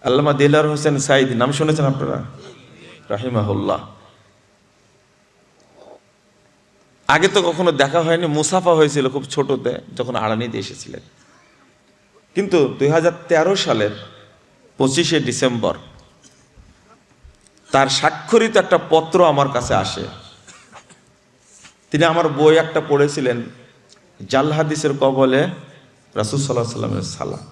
আল্লামা দেলাওয়ার হোসেন সাঈদী, নাম শুনেছেন আপনারা? রাহিমাহুল্লাহ। আগে তো কখনো দেখা হয়নি, মুসাফা হয়েছিল খুব ছোটতে যখন আড়ানিতে এসেছিলেন। কিন্তু 2013 সালের 25শে ডিসেম্বর তার স্বাক্ষরিত একটা পত্র আমার কাছে আসে। তিনি আমার বই একটা পড়েছিলেন, জাল হাদিসের কবলে রাসূল সাল্লাল্লাহু আলাইহি ওয়াসাল্লামের সালাত।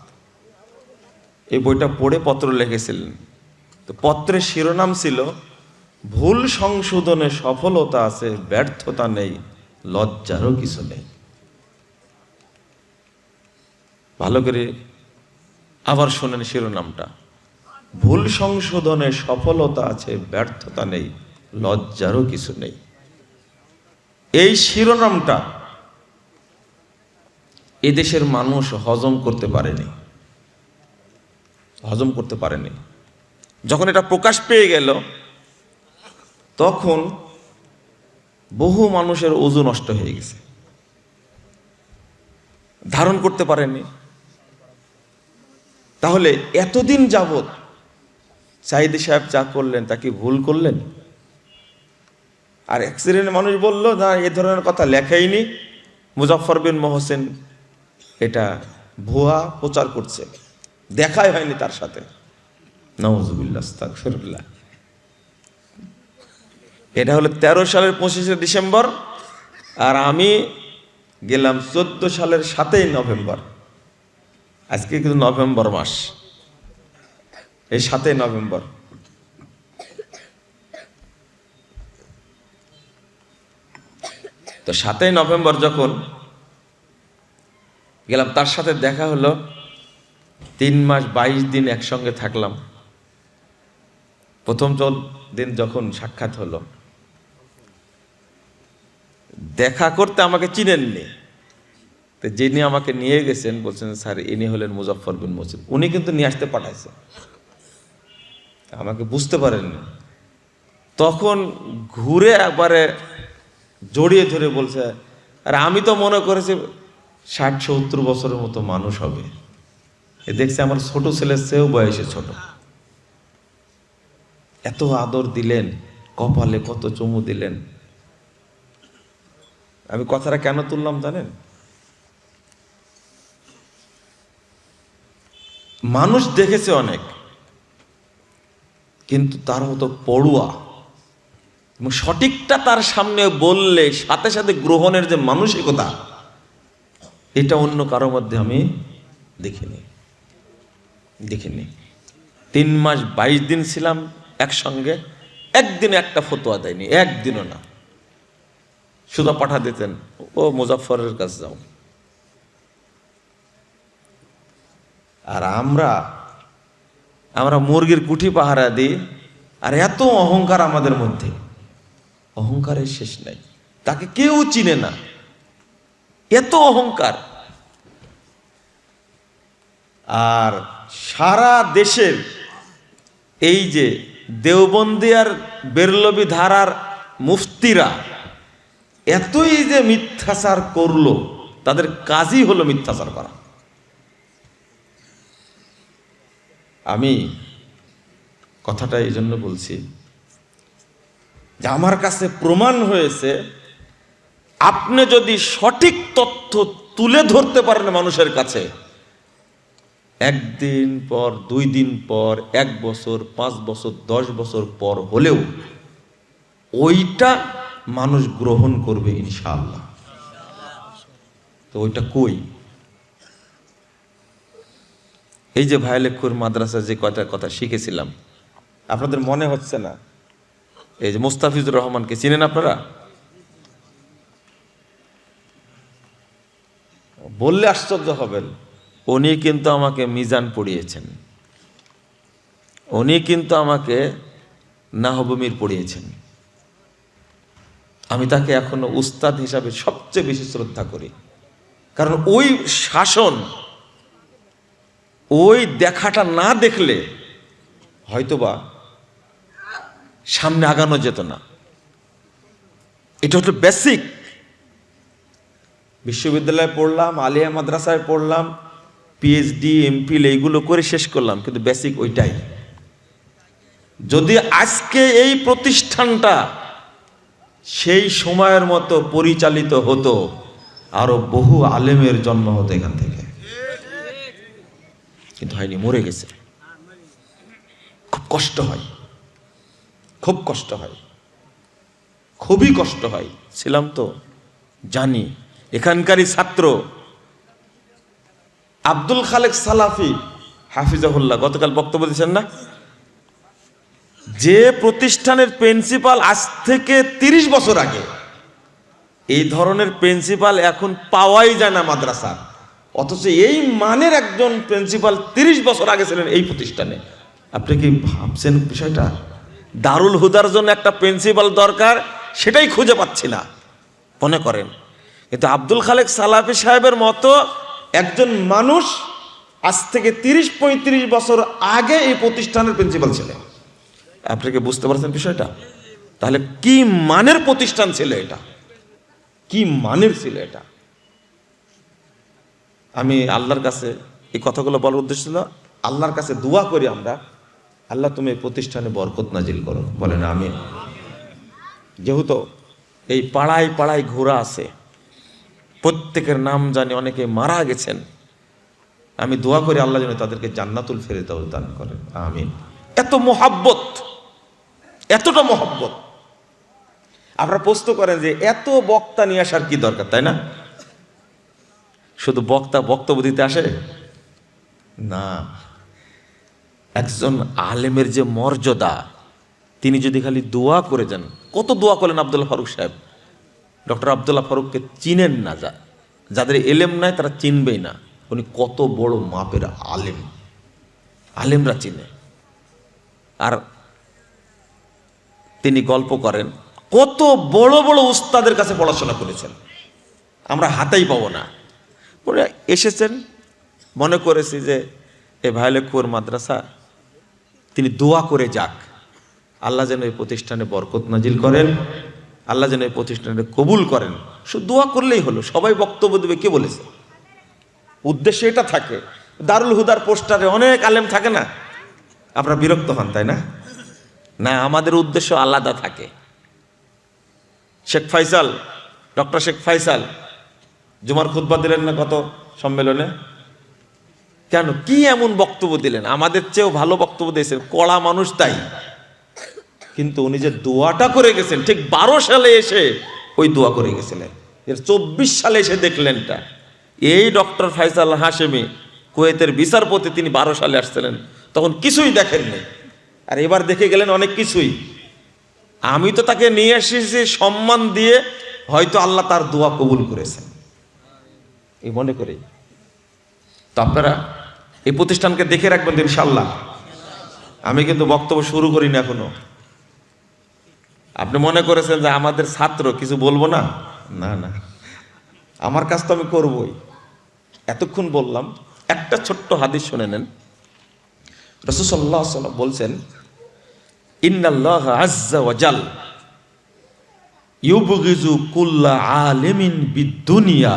এই বইটা পড়ে পত্র লিখেছিলেন। তো পত্রের শিরোনাম ছিল, ভুল সংশোধনে সফলতা আছে, ব্যর্থতা নেই, লজ্জারও কিছু নেই। ভালো করে আবার শোনেন শিরোনামটা, ভুল সংশোধনে সফলতা আছে, ব্যর্থতা নেই, লজ্জারও কিছু নেই। এই শিরোনামটা এদেশের মানুষ হজম করতে পারেনি। যখন এটা প্রকাশ পেয়ে গেল তখন বহু মানুষের ওযু নষ্ট হয়ে গেছে, ধারণ করতে পারেনি। তাহলে এতদিন যাবত সাঈদী সাহেব যা করলেন তা কি ভুল করলেন? আর অ্যাক্সিডেন্ট মানুষ বলল না, এ ধরনের কথা লেখাইনি, মুজাফফর বিন মহসিন এটা ভুয়া প্রচার করছে, দেখাই হয়নি তার সাথে। নাউযুবিল্লাহ, আস্তাগফিরুল্লাহ। এটা হলো 13 সালের 25শে ডিসেম্বর, আর আমি গেলাম 14 সালের 7ই নভেম্বর। আজকে কিন্তু নভেম্বর মাস, এই 7ই নভেম্বর। তো 7ই নভেম্বর যখন গেলাম, তার সাথে দেখা হলো। 3 মাস 22 দিন একসঙ্গে থাকলাম। প্রথম দিন যখন সাক্ষাৎ হলো, দেখা করতে আমাকে চিনেননি, তো যিনি আমাকে নিয়ে গেছেন বলছেন, স্যার ইনি হলেন মুজাফফর বিন মহসিন। উনি কিন্তু নিয়ে আসতে পাঠাইছে, আমাকে বুঝতে পারেননি। তখন ঘুরে একবারে জড়িয়ে ধরে বলছে, আর আমি তো মনে করেছি 60-70 বছরের মতো মানুষ হবে, এ দেখছি আমার ছোট ছেলের চেয়েও বয়সে ছোট। এত আদর দিলেন, কপালে কত চুমু দিলেন। আমি কথাটা কেন তুললাম জানেন? মানুষ দেখেছে অনেক, কিন্তু তার মতো পড়ুয়া এবং সঠিকটা তার সামনে বললে সাথে সাথে গ্রহণের যে মানসিকতা, এটা অন্য কারোর মধ্যে আমি দেখিনি। 3 মাস 22 দিন ছিলাম একসঙ্গে, একদিনে একটা ফতোয়া দেয়নি, একদিনও না। শুধু পাঠা দিতেন, ও মুজাফফরের কাছে যাও। আর আমরা মুরগির কুঠি পাহারা দিই, আর এত অহংকার আমাদের মধ্যে, অহংকারের শেষ নাই। তাকে কেউ চিনে না, এত অহংকার। আর সারা দেশের এই যে দেওবন্দি আর বেরলভী ধারার মুফতিরা এতই যে মিথ্যাচার করলো, তাদের কাজই হলো মিথ্যাচার করা। আমি কথাটা এই জন্য বলছি যে আমার কাছে প্রমাণ হয়েছে, আপনি যদি সঠিক তথ্য তুলে ধরতে পারেন মানুষের কাছে, 1 দিন পর, 2 দিন পর, 1 বছর, 5 বছর, 10 বছর পর হলেও ওইটা মানুষ গ্রহণ করবে ইনশাআল্লাহ। তো ওইটা কই? এই যে ভাইলেখুর মাদ্রাসা যে কথা শিখেছিলাম, আপনাদের মনে হচ্ছে না? এই যে মুস্তাফিজুর রহমানকে চিনেন আপনারা? বললে আশ্চর্য হবেন, উনি কিন্তু আমাকে মিজান পড়িয়েছেন, উনি কিন্তু আমাকে নাহবুমির পড়িয়েছেন। আমি তাকে এখনো উস্তাদ হিসাবে সবচেয়ে বেশি শ্রদ্ধা করি, কারণ ওই শাসন, ওই দেখাটা না দেখলে হয়তোবা সামনে আগানো যেত না। এটা হলো বেসিক। বিশ্ববিদ্যালয়ে পড়লাম, আলিয়া মাদ্রাসায় পড়লাম, পিএইচডি এমফিল এইগুলো করে শেষ করলাম, কিন্তু বেসিক ওইটাই। যদি আজকে এই প্রতিষ্ঠানটা সেই সময়ের মতো পরিচালিত হতো, আরো বহু আলেমের জন্ম হতো এখান থেকে, কিন্তু হয়নি, মরে গেছে। খুব কষ্ট হয়, খুব কষ্ট হয়, খুবই কষ্ট হয়। ছিলাম তো, জানি। এখানকারই ছাত্র আব্দুল খালেক সালাফি হাফিজাহুল্লাহ গতকাল বক্তব্য দিচ্ছেন না, যে প্রতিষ্ঠানের প্রিন্সিপাল আজ থেকে 30 বছর আগে, এই ধরনের প্রিন্সিপাল এখন পাওয়াই যায় না মাদ্রাসা, অথচ এই মানের একজন প্রিন্সিপাল 30 বছর আগে ছিলেন এই প্রতিষ্ঠানে। আপনি কি ভাবছেন বিষয়টা? দারুল হুদার জন্য একটা প্রিন্সিপাল দরকার, সেটাই খুঁজে পাচ্ছি না মনে করেন। কিন্তু আব্দুল খালেক সালাফি সাহেবের মতো একজন মানুষ আজ থেকে 30-35 বছর আগে এই প্রতিষ্ঠানের প্রিন্সিপাল ছিলেন। আপনি কি বুঝতে পারছেন বিষয়টা? তাহলে কি মানের প্রতিষ্ঠান ছিল এটা, কি মানের ছিল এটা। আমি আল্লাহর কাছে এই কথাগুলো বলার উদ্দেশ্য ছিল, আল্লাহর কাছে দোয়া করি আমরা, আল্লাহ তুমি এই প্রতিষ্ঠানে বরকত নাজিল করো, বলেন আমিন। যেহেতু এই পাড়ায় পাড়ায় ঘোরা আছে, প্রত্যেকের নাম জানি, অনেকে মারা গেছেন, আমি দোয়া করি আল্লাহ যেন তাদেরকে জান্নাতুল ফেরেদাউস দান করেন, আমিন। এত মোহাব্বত, এতটা মোহাব্বত। আপনারা প্রশ্ন করেন যে এত বক্তা নিয়ে আসার কি দরকার, তাই না? শুধু বক্তা বক্তব্য দিতে আসে না, একজন আলেমের যে মর্যাদা, তিনি যদি খালি দোয়া করে যান। কত দোয়া করলেন আব্দুল্লাহ ফারুক সাহেব। ডক্টর আব্দুল্লাহ ফারুককে চিনেন না, যাদের এলেম নাই তারা চিনবেই না, উনি কত বড় মাপের আলেম, আলেমরা চিনে। আর তিনি গল্প করেন কত বড় বড় উস্তাদের কাছে পড়াশোনা করেছেন, আমরা হাতেই পাবো না। পরে এসেছেন, মনে করেছি যে এ ভাইলেকুর মাদ্রাসা, তিনি দোয়া করে যাক, আল্লাহ যেন এই প্রতিষ্ঠানে বরকত নাজিল করেন, আল্লাহ যেন এই প্রতিষ্ঠানে কবুল করেন। শুধু দোয়া করলেই হলো, সবাই বক্তব্য দেবে, কে বলেছে? উদ্দেশ্য এটা থাকে। দারুল হুদার পোস্টারে অনেক আলেম থাকে না, আপনারা বিরক্ত হন তাই না? না, আমাদের উদ্দেশ্য আলাদা থাকে। শেখ ফাইসাল, ডক্টর শেখ ফাইসাল জুমার খুতবা দিলেন না কত সম্মেলনে? কেন, কি এমন বক্তব্য দিলেন? আমাদের চেয়েও ভালো বক্তব্য দিয়েছেন, কড়া মানুষ তাই, কিন্তু উনি যে দোয়াটা করে গেছেন, ঠিক 12 সালে এসে ওই দোয়া করে গেছিলেন, 24 সালে এসে দেখলেনটা। এই ডক্টর ফাইসাল হাশেমি কুয়েতের বিচারপতি, তিনি 12 সালে আসছিলেন, তখন কিছুই দেখেননি, আর এবার দেখে গেলেন অনেক কিছুই। আমি তো তাকে নিয়ে এসেছি সম্মান দিয়ে, হয়তো আল্লাহ তার দোয়া কবুল করেছেন এই মনে করি। তো আপনারা এই প্রতিষ্ঠানকে দেখে রাখবেন ইনশাআল্লাহ। আমি কিন্তু বক্তব্য শুরু করিনি এখনো। আপনি মনে করেছেন যে আমাদের ছাত্র, কিছু বলবো না? না না, আমার কাজ তো আমি করবই। এতক্ষণ বললাম, একটা ছোট্ট হাদিস শুনে নেন। রাসূল সাল্লাল্লাহু আলাইহি ওয়াসাল্লাম বলছেন, ইন্নাল্লাহ আযজা ওয়া জাল ইউবগিজু কুল্লা আলিমিন বিদ-দুনিয়া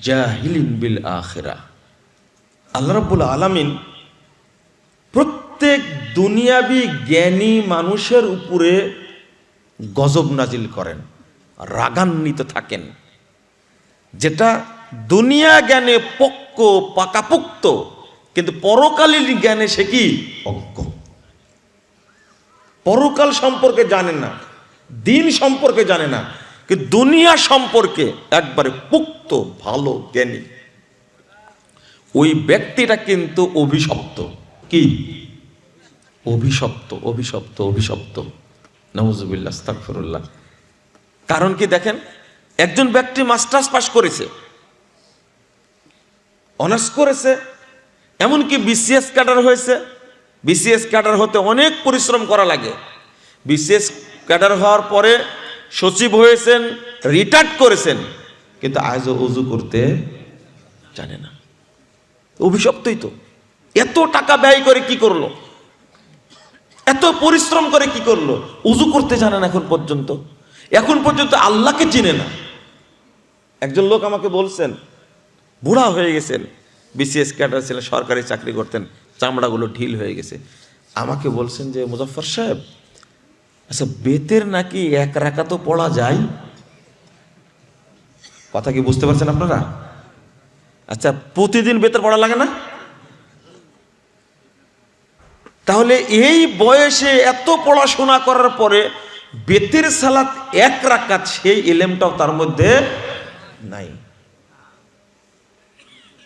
জাহিলিন বিল আখিরাহ। আল্লাহ রাব্বুল আলামিন প্রত্যেক দুনিয়াবি জ্ঞানী মানুষের উপরে গজব নাজিল করেন, রাগান্বিত থাকেন, যেটা দুনিয়া জ্ঞানে পক্ক পাকাপুক্ত, কিন্তু পরকালীন জ্ঞানে সে কি অজ্ঞ। পরকাল সম্পর্কে জানে না, দিন সম্পর্কে জানে না, কিন্তু দুনিয়া সম্পর্কে একবারে পুক্ত ভালো জ্ঞানী। ওই ব্যক্তিটা কিন্তু অভিশপ্ত। কি অভিশপ্ত? অভিশপ্ত, অভিশপ্ত, নাউযুবিল্লাহ, আস্তাগফিরুল্লাহ। কারণ কি দেখেন, একজন ব্যক্তি মাস্টার্স পাস করেছে, অনার্স করেছে, এমনকি বিসিএস ক্যাডার হয়েছে। বিসিএস ক্যাডার হতে অনেক পরিশ্রম করা লাগে। বিসিএস ক্যাডার হওয়ার পরে সচিব হয়েছেন, রিটায়ার্ড করেছেন, কিন্তু আজও ওযু করতে জানে না। অভিশপ্তই তো। এত টাকা ব্যয় করে কি করলো? এত পরিশ্রম করে কি করলো? ওযু করতে জানে না এখন পর্যন্ত। এখন পর্যন্ত আল্লাহকে চিনে না। একজন লোক আমাকে বলছেন, বুড়া হয়ে গেছেন, বিসিএস ক্যাডার ছিলেন, সরকারি চাকরি করতেন, চামড়াগুলো ঢিল হয়ে গেছে। আমাকে বলছেন যে মুজাফফর সাহেব, আচ্ছা বেতের নাকি এক রাকাতও পড়া যায়? কথা কি বুঝতে পারছেন আপনারা? আচ্ছা প্রতিদিন বেতের পড়া লাগে না? তাহলে এই বয়সে এত পড়াশোনা করার পরে বেতের সালাত এক রাকাত, সেই ইলমটাও তার মধ্যে নাই।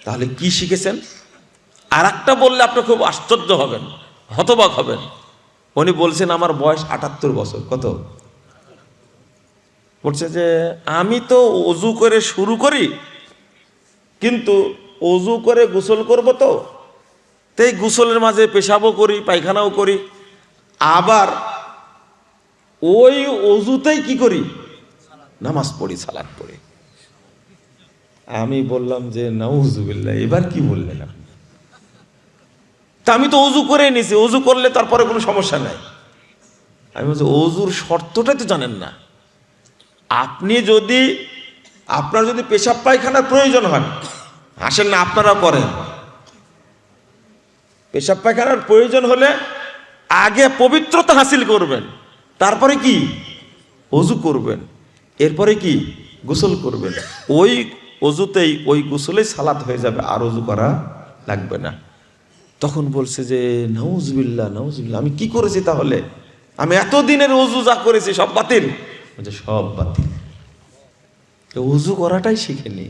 তাহলে কি শিখেছেন? আর একটা বললে আপনি খুব আশ্চর্য হবেন, হতবাক হবেন। উনি বলছেন আমার বয়স 78 বছর। কত? বলছে যে আমি তো অজু করে শুরু করি, কিন্তু অজু করে গোসল করব, তো এই গোসলের মাঝে পেশাবও করি, পায়খানাও করি, আবার ওই অজুতেই কি করি, নামাজ পড়ি, সালাত পড়ি। আমি বললাম যে নাউজুবিল্লাহ, এবার কি বললেন আপনি? তা আমি তো অজু করে নিছি, অজু করলে তারপরে কোনো সমস্যা নাই। আমি বলছি অজুর শর্তটাই তো জানেন না আপনি। আপনার যদি পেশাব পায়খানার প্রয়োজন হয়, আসেন না আপনারা করেন, পেশাব পায়খানার প্রয়োজন হলে আগে পবিত্রতা হাসিল করবেন, তারপরে কি অজু করবেন, এরপরে কি গোসল করবেন। ওই অজুতেই, ওই গোসলেই সালাত হয়ে যাবে, আর অজু করা লাগবে না। তখন বলছে যে নাউজুবিল্লাহ, নাউজুবিল্লাহ, আমি কি করেছি তাহলে? আমি এতদিনের অজু যা করেছি সব বাতিল? বলছে সব বাতিল, অজু করাটাই শিখেনি।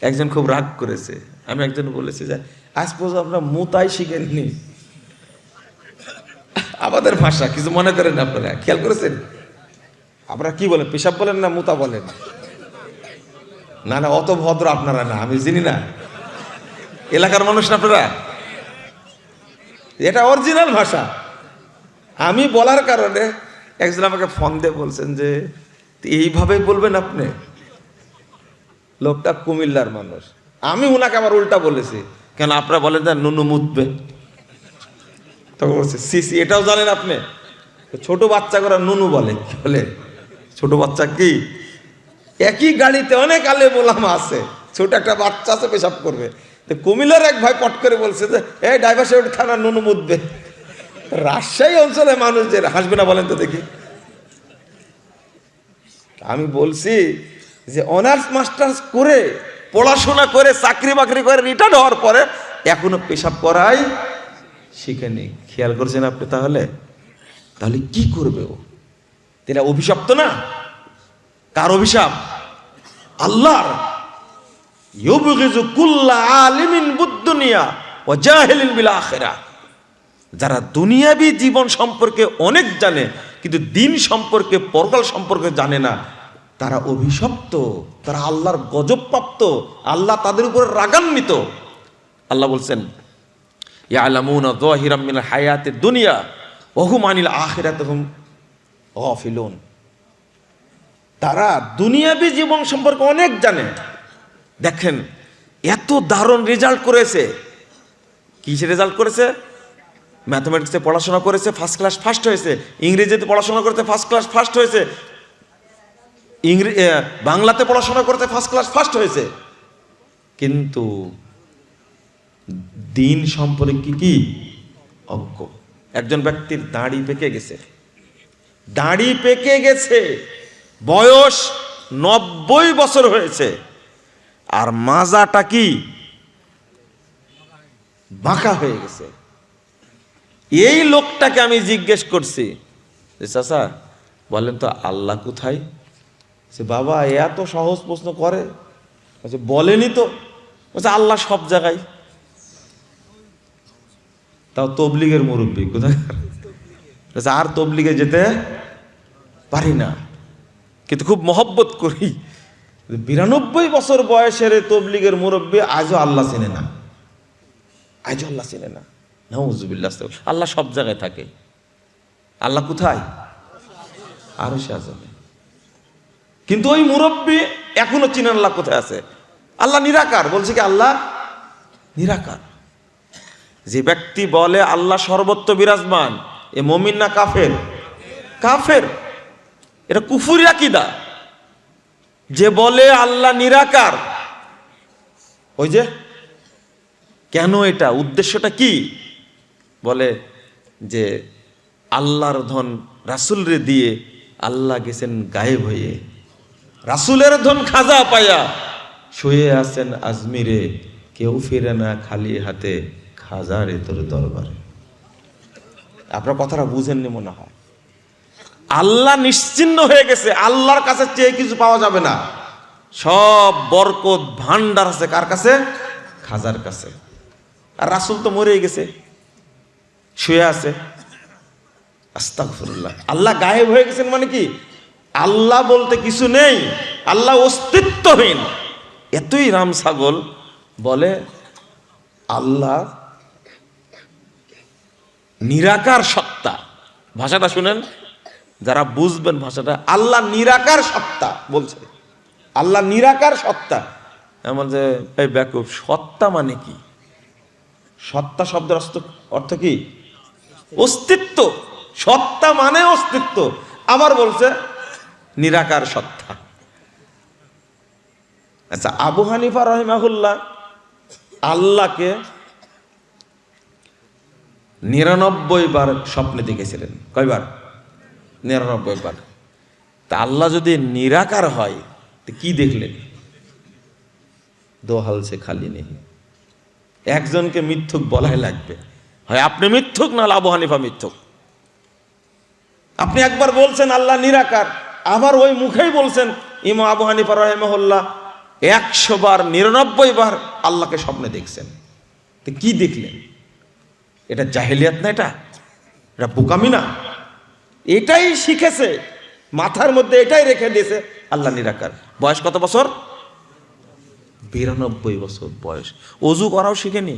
একজন খুব রাগ করেছে। আমি একজন বলেছি যে আজ পর্যন্ত আপনারা মুতাই শিখেননি। আমাদের ভাষা কিছু মনে করেন আপনারা, খেয়াল করেছেন? আপনারা কি বলেন, পেশাব বলেন না মুতা বলেন? না না, অত ভদ্র আপনারা না, আমি চিনি না, এলাকার মানুষ না আপনারা। এটা অরিজিনাল ভাষা। আমি বলার কারণে একজন আমাকে ফোন দিয়ে বলছেন যে এইভাবে বলবেন আপনি? লোকটা কুমিল্লার মানুষ। আমি ওনাকে আবার উল্টা বলেছি, কেন আপনারা বলেন যে নুনু মুতবে। তখন বলছে সিসি, এটাও জানেন আপনি? ছোট বাচ্চা করে নুনু বলে। কি বলে? ছোট বাচ্চা কি? একই গাড়িতে অনেক আলেম ওলামা আছে, ছোট একটা বাচ্চা আছে পেশাব করবে। তো কুমিল্লার এক ভাই পট করে বলছে যে এই ড্রাইভার সাহেব থানা নুনু মুতবে। রাজশাহী অঞ্চলে মানুষ যে হাসবে না বলেন তো দেখি? আমি বলছি যে অনার্স মাস্টার্স করে, পড়াশোনা করে, চাকরি বাকরি করে রিটায়ার্ড হওয়ার পরে এখনো পেশাব করাই শিখেনি। খেয়াল করছেন আপনি? তাহলে কি করবে ও? এটা অভিশপ্ত না? কার অভিশাপ? আল্লাহর। ইউবগিযু কুল্লা আলিমিন বিদ-দুনিয়া ওয়া জাহিলিন বিল আখিরাহ। যারা দুনিয়াবী জীবন সম্পর্কে অনেক জানে কিন্তু দিন সম্পর্কে, পরকাল সম্পর্কে জানে না, তারা অভিশপ্ত, তারা আল্লাহর গজবপ্রাপ্ত, আল্লাহ তাদের উপরে রাগান্বিত। আল্লাহ বলছেন ইয়ালামুনা যাহিরাম মিনাল হায়াতিদ দুনিয়া ওয়া হুম আনিল আখিরাতি হুম গাফিলুন। তারা দুনিয়াবী জীবন সম্পর্কে অনেক জানে। দেখেন এত দারুণ রেজাল্ট করেছে। কিসে রেজাল্ট করেছে? ম্যাথমেটিক্সে পড়াশোনা করেছে, ফার্স্ট ক্লাস ফার্স্ট হয়েছে। ইংরেজিতে পড়াশোনা করতে ফার্স্ট ক্লাস ফার্স্ট হয়েছে। বাংলাতে পড়াশোনা করতে ফার্স্ট ক্লাস ফার্স্ট হয়েছে। কিন্তু দিন সম্পর্কে কি অজ্ঞ। একজন ব্যক্তির দাড়ি পেকে গেছে, দাড়ি পেকে গেছে, বয়স 90 বছর হয়েছে, আর মাজাটা কি বাঁকা হয়ে গেছে। এই লোকটাকে আমি জিজ্ঞেস করছি যে চাচা বলেন তো আল্লাহ কোথায়? বাবা এত সহজ প্রশ্ন করে? বলেনি তো। আল্লাহ সব জায়গায়। তাও তবলিগের মুরব্বী কোথায়? আর তবলিগে যেতে পারি না, কিন্তু খুব মহব্বত করি। 92 বছর বয়সের তবলিগের মুরব্বী আজও আল্লাহ চেনে না, আজও আল্লাহ চেনে না। নাউজুবিল্লাহ। আল্লাহ সব জায়গায় থাকে। আল্লাহ কোথায়? আরশে আযমে। কিন্তু ওই মুরব্বী এখনো চিনেন আল্লাহ কোথায় আছে। আল্লাহ নিরাকার, বলছে কি আল্লাহ নিরাকার। যে ব্যক্তি বলে আল্লাহ সর্বত্র বিরাজমান, এ মুমিন না কাফের? কাফের। এটা কুফরি আকীদা। যে বলে আল্লাহ নিরাকার, ও ওই যে কেন, এটা উদ্দেশ্যটা কি? বলে যে আল্লাহর ধন রাসূলরে দিয়ে আল্লাহ গেছেন গায়েব হয়ে, রাসূলের ধন খাজা পায়া শুয়ে আছেন আজমিরে, কেউ ফিরে না খালি হাতে খাজারে তোর দরবারে। আপনার কথাটা বুঝেননি মনে হয়। আল্লাহ নিশ্চিহ্ন হয়ে গেছে, আল্লাহর কাছে চেয়ে কিছু পাওয়া যাবে না। সব বরকত ভান্ডার আছে কার কাছে? খাজার কাছে। আর রাসূল তো মরেই গেছে, শুয়ে আছে। আস্তাগফিরুল্লাহ। আল্লাহ গায়েব হয়ে গেছেন মানে কি? আল্লাহ বলতে কিছু নেই, আল্লাহ অস্তিত্বহীন। এতই রাম ছাগল বলে আল্লাহ নিরাকার সত্তা। ভাষাটা শুনেন, যারা বুঝবেন ভাষাটা, আল্লাহ নিরাকার সত্তা বলছে, আল্লাহ নিরাকার সত্তা। এমন যে এই ব্যাকুব, সত্তা মানে কি? সত্তা শব্দের অর্থ কি? অস্তিত্ব। সত্তা মানে অস্তিত্ব। আমার বলছে নিরাকার সত্তা। আচ্ছা, আবু হানিফা রাহিমাহুল্লাহ আল্লাহকে 99 বার স্বপ্নে দেখেছিলেন। কয়বার? 99 বার। তা আল্লাহ যদি নিরাকার হয় তো কি দেখলেন? দোহাল সে খালি নেই। একজনকে মিথ্যুক বলাই লাগবে, হয় আপনি মিথ্যুক, না আবু হানিফা মিথ্যুক। আপনি একবার বলছেন আল্লাহ নিরাকার, আবার ওই মুখেই বলছেন ইমাম আবু হানিফা রাহিমাহুল্লাহ 100 বার 99 বার আল্লাহকে স্বপ্নে দেখছেন। তো কি দেখলেন? এটা জাহেলিয়াত না? এটা বোকামি না? এটাই শিখেছে মাথার মধ্যে, এটাই রেখে দিয়েছে আল্লাহ নিরাকার। বয়স কত বছর? 92 বছর বয়স। ওযু করাও শিখেনি,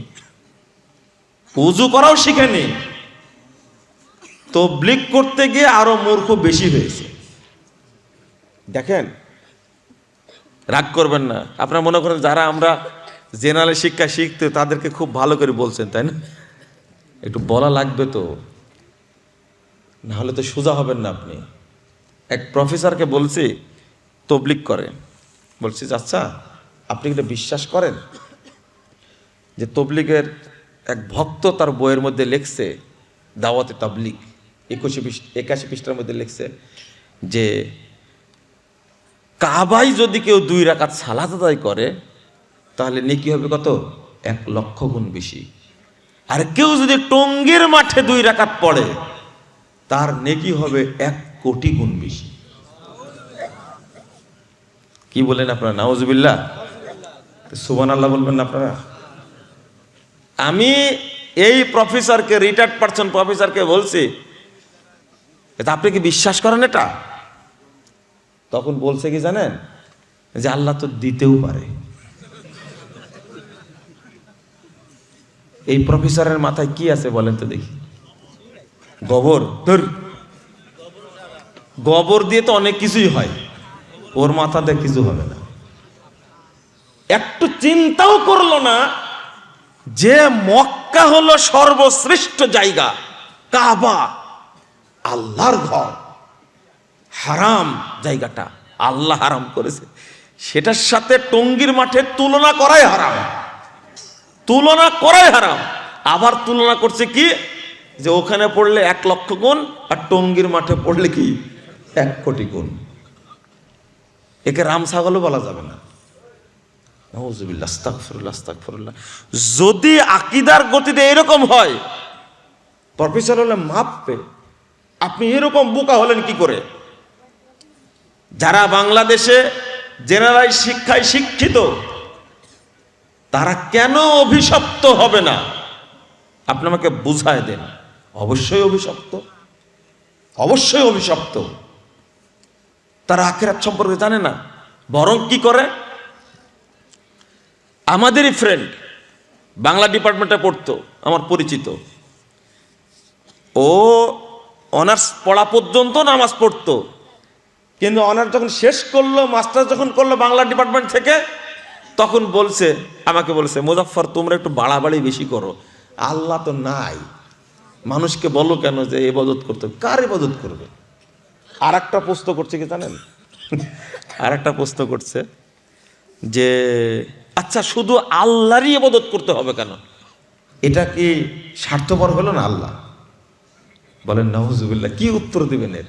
ওযু করাও শিখেনি। তাবলীগ করতে গিয়ে আরো মূর্খ বেশি হয়েছে। দেখেন, রাগ করবেন না। আপনারা মনে করেন যারা আমরা জেনারেল শিক্ষা শিখতে, তাদেরকে খুব ভালো করে বলছেন, তাই না? একটু বলা লাগবে তো, না হলে তো সোজা হবেন না আপনি। এক প্রফেসরকে বলছি তাবলীগ করে, বলছি আচ্ছা আপনি কি বিশ্বাস করেন যে তাবলীগের এক ভক্ত তার বইয়ের মধ্যে লিখছে, দাওয়াতে তাবলীগ 81 পৃষ্ঠার মধ্যে লিখছে যে কাবায় যদি কেউ 2 রাকাত সালাত আদায় করে তাহলে নেকি হবে কত? 1 লক্ষ গুণ বেশি। আর কেউ যদি টঙ্গীর মাঠে 2 রাকাত পড়ে তার নেকি হবে 1 কোটি গুণ বেশি। কি বলেন আপনারা? নাউজুবিল্লাহ। সুবহানাল্লাহ বলবেন না আপনারা? আমি এই প্রফেসরকে, রিটায়ার্ড পারসন প্রফেসরকে বলছি, এটা আপনি কি বিশ্বাস করেন এটা? তখন বলছে কি জানেন? যে আল্লাহ তো দিতেও পারে। এই প্রফেসরের মাথায় কি আছে বলেন তো দেখি? গোবর। ধর, গোবর দিয়ে তো অনেক কিছুই হয়, ওর মাথাতে কিছু হবে না। একটু চিন্তাও করলো না যে মক্কা হলো সর্বশ্রেষ্ঠ জায়গা, কাবা আল্লাহর ঘর, হারাম জায়গাটা আল্লাহ হারাম করেছে, সেটার সাথে টঙ্গীর মাঠের তুলনা করাই হারাম, তুলনা করাই হারাম। আবার তুলনা করছে কি, যে ওখানে পড়লে 1 লক্ষ গুণ আর টঙ্গীর মাঠে পড়লে কি 1 কোটি গুণ। একে রাম ছাগলও বলা যাবে না। নাউজুবিল্লাহ, আস্তাগফিরুল্লাহ, আস্তাগফিরুল্লাহ। যদি আকীদার গতিতে এরকম হয়, প্রফেসর হলে মাপবে। আপনি এরকম বোকা হলেন কি করে? যারা বাংলাদেশে জেনারেল শিক্ষায় শিক্ষিত তারা কেন অভিশপ্ত হবে না? আপনি আমাকে বুঝায় দেন। অবশ্যই অভিশপ্ত, অবশ্যই অভিশপ্ত। তারা আখিরাত সম্পর্কে জানে না, বরং কি করে? আমাদেরই ফ্রেন্ড বাংলা ডিপার্টমেন্টে পড়তো, আমার পরিচিত, ও অনার্স পড়া পর্যন্ত নামাজ পড়তো, কিন্তু অনার্স যখন শেষ করলো, মাস্টার্স যখন করলো বাংলা ডিপার্টমেন্ট থেকে, তখন বলছে, আমাকে বলছে, মুজাফফর তোমরা একটু বাড়াবাড়ি বেশি করো, আল্লাহ তো নাই, মানুষকে বলো কেন যে ইবাদত করতে? কার ইবাদত করবে? আর একটা প্রশ্ন করছে কি জানেন? আর একটা প্রশ্ন করছে যে আচ্ছা, শুধু আল্লাহরই ইবাদত করতে হবে কেন? এটা কি স্বার্থপর হলো না? আল্লাহ বলেন নাউজুবিল্লাহ। কি উত্তর দিবেন এর?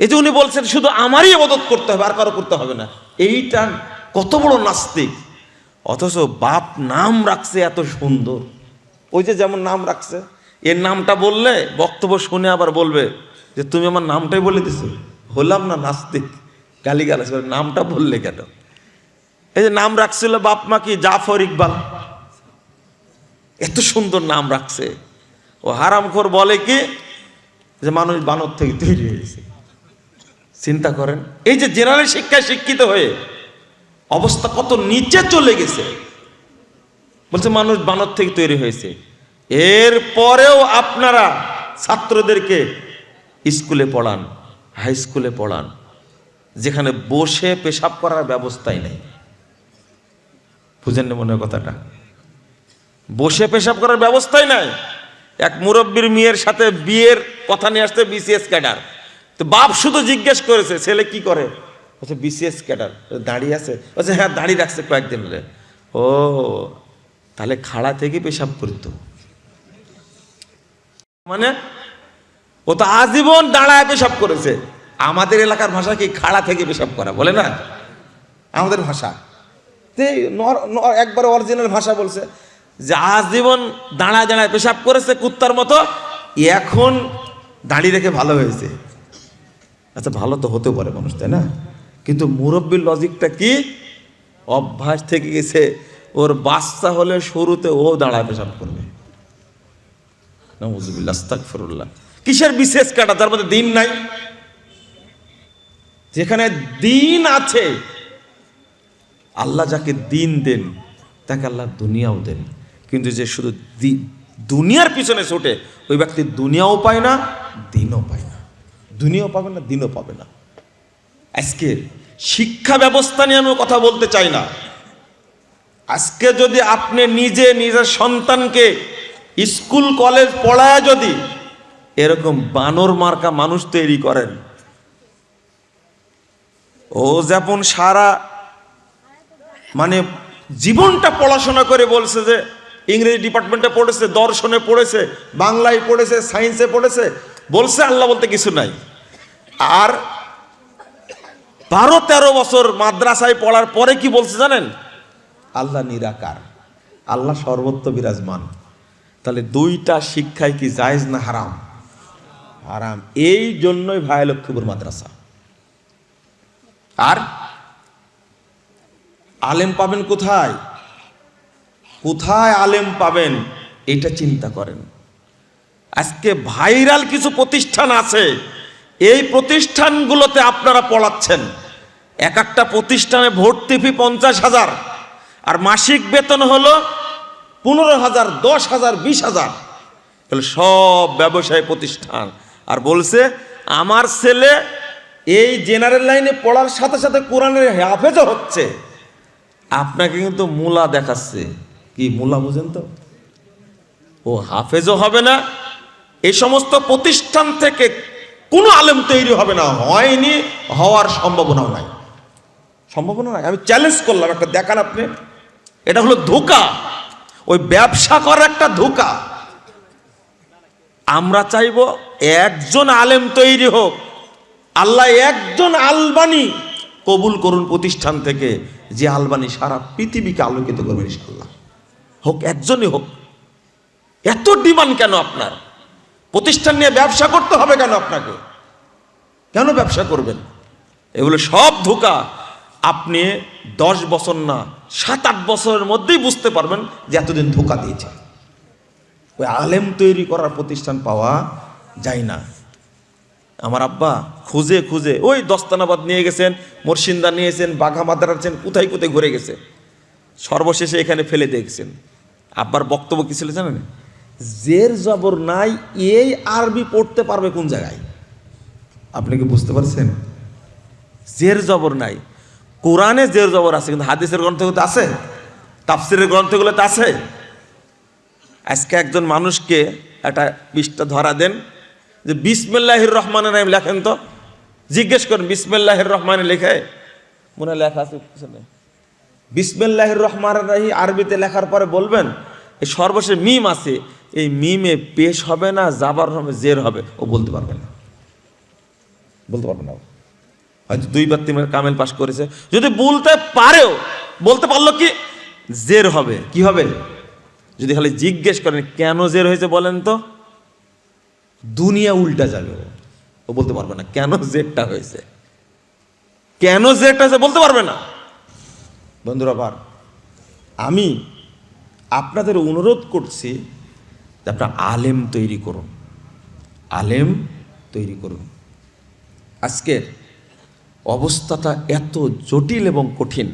এই যে উনি বলছেন শুধু আমারই ইবাদত করতে হবে, আর কারো করতে হবে না, এইটা কত বড় নাস্তিক! অথচ বাপ নাম রাখছে এত সুন্দর, ওই যে যেমন নাম রাখছে, এর নামটা বললে বক্তব্য শুনে আবার বলবে যে তুমি আমার নামটাই বলে দিছো, হলাম না নাস্তিক, গালিগালাজ করে নামটা বললে কেন? এই যে নাম রাখছিল বাপ মা কি জাফর ইকবাল, এত সুন্দর নাম রাখছে। ও হারামখোর বলে কি যে মানুষ বানর থেকে তৈরি হয়েছে। চিন্তা করেন, এই যে জেনারেল শিক্ষায় শিক্ষিত হয়ে অবস্থা কত নিচে চলে গেছে। বলছে মানুষ বানর থেকে তৈরি হয়েছে। এরপরেও আপনারা ছাত্রদেরকে স্কুলে পড়ান, হাই স্কুলে পড়ান, যেখানে বসে পেশাব করার ব্যবস্থাই নেই। বুঝেন না মনে কথাটা? বসে পেশাব করার ব্যবস্থাই নাই। এক মুরব্বীর মেয়ের সাথে বিয়ের কথা নিয়ে আসতে, বিসিএস ক্যাডার। তো বাপ শুধু জিজ্ঞেস করেছে ছেলে কি করে, বলছে বিসিএস ক্যাডার। দাঁড়িয়ে আছে, বলছে হ্যাঁ দাঁড়িয়ে রাখছে কয়েকদিন ধরে। ও তাহলে খাড়া থেকে পেশাব করতো, মানে ও তো আজীবন দাঁড়ায় পেশাব করেছে। আমাদের এলাকার ভাষা কি খাড়া থেকে পেশাব করা বলে না, আমাদের ভাষা একবার অরিজিনাল ভাষা বলছে যে আজীবন দাঁড়ায় দাঁড়ায় পেশাব করেছে কুত্তার মতো, এখন দাঁড়িয়ে রেখে ভালো হয়েছে। আচ্ছা ভালো তো হতে পারে মানুষ, তাই না? কিন্তু মুরব্বীর লজিকটা কি? অভ্যাস থেকে গেছে, ওর বাচ্চা হলে শুরুতে ও দাঁড়ায় পেশাব করবে। নাউযুবিল্লাহ, আস্তাগফিরুল্লাহ। কিসের বিশেষ কাটা যার মধ্যে দিন নাই? যেখানে দিন আছে, আল্লাহ যাকে দিন দেন তাকে আল্লাহ দুনিয়াও দেন। কিন্তু যে শুধু দুনিয়ার পিছনে ছোটে, ওই ব্যক্তি দুনিয়াও পায় না, দিনও পায় না। দুনিয়াও পাবে না, দিনও পাবে না। আজকে শিক্ষা ব্যবস্থা নিয়ে আমি কথা বলতে চাই না। আজকে যদি আপনি নিজে নিজের সন্তানকে স্কুল কলেজ পড়ায় যদি এরকম বানর মার্কা মানুষ তৈরি করেন, ও যেমন সারা মানে জীবনটা পড়াশোনা করে বলছে যে ইংরেজি ডিপার্টমেন্টে পড়েছে, দর্শনে পড়েছে, বাংলায় পড়েছে, সায়েন্সে পড়েছে, বলছে আল্লাহ বলতে কিছু নাই। আর 12-13 বছর মাদ্রাসায় পড়ার পরে কি বলছে জানেন? আল্লাহ নিরাকার, আল্লাহ সর্বত্র বিরাজমান। তাহলে দুইটা শিক্ষায় কি জায়েজ না হারাম? হারাম। এই জন্যই ভাই লক্ষ্মীপুর মাদ্রাসা। আর আলেম পাবেন কোথায়? কোথায় আলেম পাবেন এটা চিন্তা করেন। আজকে ভাইরাল কিছু প্রতিষ্ঠান আছে, এই প্রতিষ্ঠানগুলোতে আপনারা পড়াচ্ছেন। এক একটা প্রতিষ্ঠানে ভর্তি ফি 50,000, আর মাসিক বেতন হলো 15,000, 10,000, 20,000। তাহলে সব ব্যবসায় প্রতিষ্ঠান। আর বলছে আমার ছেলে এই জেনারেল লাইনে পড়ার সাথে সাথে কোরআনের হাফেজও হচ্ছে। আপনাকে কিন্তু মুলা দেখাচ্ছে। কি মুলা বুঝেন তো? ও হাফেজও হবে না। এই সমস্ত প্রতিষ্ঠান থেকে কোনো আলেম তৈরি হবে না, হয়নি, হওয়ার সম্ভাবনাও নাই। সম্ভাবনা নাই, আমি চ্যালেঞ্জ করলাম। একটা দেখান আপনি, এটা হলো ধোঁকা, ওই ব্যবসা করার একটা ধোঁকা। আমরা চাইব একজন আলেম তৈরি হোক, আল্লাহ একজন আলবানি কবুল করুন প্রতিষ্ঠান থেকে, যে আলবানি সারা পৃথিবীকে আলোকিত করবে ইনশাআল্লাহ। হোক, একজনই হোক। এত ডিমান্ড কেন আপনার? প্রতিষ্ঠান নিয়ে ব্যবসা করতে হবে কেন আপনাকে? কেন ব্যবসা করবেন? এগুলো সব ধোঁকা। আপনি 10 বছর না 7-8 বছরের মধ্যেই বুঝতে পারবেন যে এতদিন ধোঁকা দিয়েছে। ওই আলেম তৈরি করার প্রতিষ্ঠান পাওয়া যায় না। আমার আব্বা খুঁজে খুঁজে ওই দস্তানাবাদ নিয়ে গেছেন, মুর্শিদা নিয়েছেন, বাঘা মাদারাছেন, কোথায় কোথায় ঘুরে গেছে, সর্বশেষে এখানে ফেলে দেখছেন। আব্বার বক্তব্য কি ছিল জানেন? জের জবর নাই, এই আরবি পড়তে পারবে কোন জায়গায়? আপনি কি বুঝতে পারছেন? জের জবর নাই। কোরআনে জের জবর আছে, কিন্তু হাদিসের গ্রন্থগুলোতে আছে, তাফসিরের গ্রন্থগুলোতে আছে। আজকে একজন মানুষকে একটা পৃষ্ঠা ধরা দেন যে বিসমিল্লাহির রহমানির রহিম লেখেন তো, জিজ্ঞেস করেন বিসমিল্লাহির রহমানির লেখে, মনে লেখা আছে কিছু নেই, বিসমিল্লাহির রহমানির রহিম আরবিতে লেখার পরে বলবেন এই সর্বশেষ মিম আছে, এই মিমে পেশ হবে না জাবার হবে জের হবে, ও বলতে পারবে না, বলতে পারবে না। হয়তো 2 বার 3 বার কামেল পাস করেছে, যদি বলতে পারেও, বলতে পারলো কি জের হবে, কি হবে? যদি খালি জিজ্ঞেস করেন কেন জের হয়েছে বলেন তো, দুনিয়া উল্টা যাবে, ও বলতে পারবে না কেন জেরটা হয়েছে, কেন জেরটা হয়েছে বলতে পারবে না। বন্ধুরা আবার আমি আপনাদের অনুরোধ করছি যে আপনারা আলেম তৈরি করুন, আলেম তৈরি করুন। আজকের অবস্থাটা এত জটিল এবং কঠিন,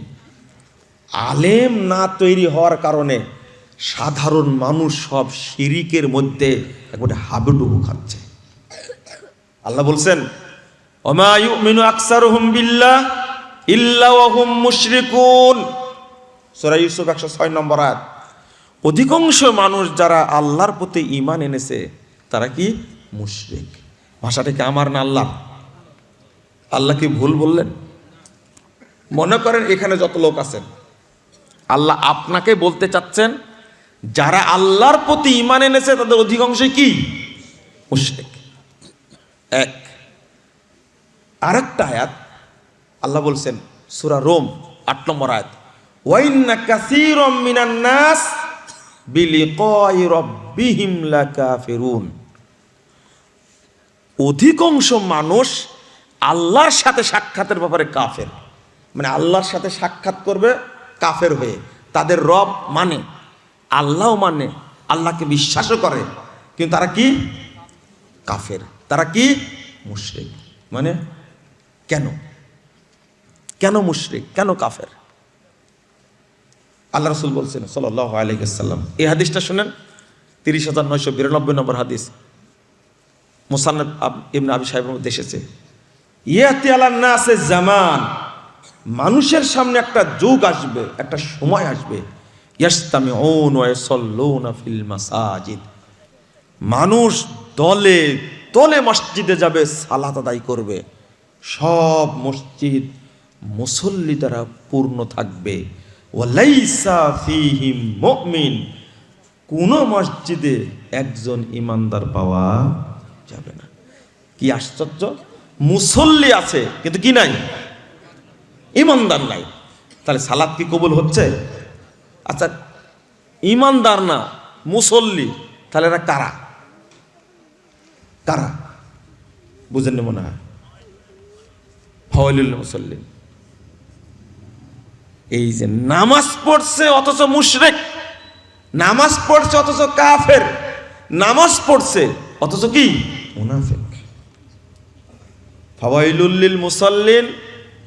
আলেম না তৈরি হওয়ার কারণে সাধারণ মানুষ সব শিরিকের মধ্যে একবারে হাবুডুবু খাচ্ছে। আল্লাহ বলছেন ওমা ইউমিনু আকসারুহুম বিল্লাহ ইল্লা ওয়া হুম মুশরিকুন, সূরা ইউসুফ 106 নম্বর আয়াত। অধিকাংশ মানুষ যারা আল্লাহর প্রতি ঈমান এনেছে তারা কি মুশরিক। ভাষাটা কি আমার না আল্লাহ? আল্লাহ কি ভুল বললেন? মনে করেন এখানে যত লোক আছেন, আল্লাহ আপনাকে বলতে চাচ্ছেন যারা আল্লাহর প্রতি ঈমান এনেছে তাদের অধিকাংশই কি মুশরিক। এক আরেকটা আয়াত আল্লাহ বলছেন সূরা রোম 8 নম্বর আয়াত, ওয়া ইন্না কাসীরাম মিনান নাস বিলিকাই রাব্বিহিম লাকাফিরুন। অধিকাংশ মানুষ আল্লাহর সাথে সাক্ষাতের ব্যাপারে কাফের, মানে আল্লাহর সাথে সাক্ষাৎ করবে কাফের হয়ে, তাদের রব মানে, আল্লাহও মানে, আল্লাহকে বিশ্বাসও করে, কিন্তু তারা কি কাফের, তারা কি মুশরিক। মানে কেন, কেন মুশরিক, কেন কাফের? আল্লাহ রাসূল বলছেন সাল্লাল্লাহু আলাইহি ওয়াসাল্লাম, এই হাদিসটা শুনেন, 30,992 নম্বর হাদিস, মুসান্নাফ ইবনে আবি শাইবার মধ্যে এসেছে, ইয়াতি আলান নাসে জামান, মানুষের সামনে একটা যুগ আসবে, একটা সময় আসবে, ইয়াস্তামিউন ওয়া ইয়াসাল্লুনা ফিল মাসাজিদ, মানুষ দলে দলে মসজিদে যাবে, সালাত আদায় করবে, সব মসজিদ মুসল্লি দ্বারা পূর্ণ থাকবে, ওয়ালাইসা ফীহিম মুমিন, কোন মসজিদে একজন ইমানদার পাওয়া যাবে না। কি আশ্চর্য, মুসল্লি আছে কিন্তু কি নাই, ইমানদার নাই। তাহলে সালাত কি কবুল হচ্ছে? আচ্ছা ইমানদার না মুসল্লি, তাহলে এরা কারা, কারা বুঝেন না মনে হয়? ফাওয়াইলুল মুসাল্লিন, এই যে নামাজ পড়ছে অথচ মুশরিক, নামাজ পড়ছে অথচ কাফের, নামাজ পড়ছে অথচ কি মুনাফিক। ফাওয়াইলুল লিল মুসাল্লিন,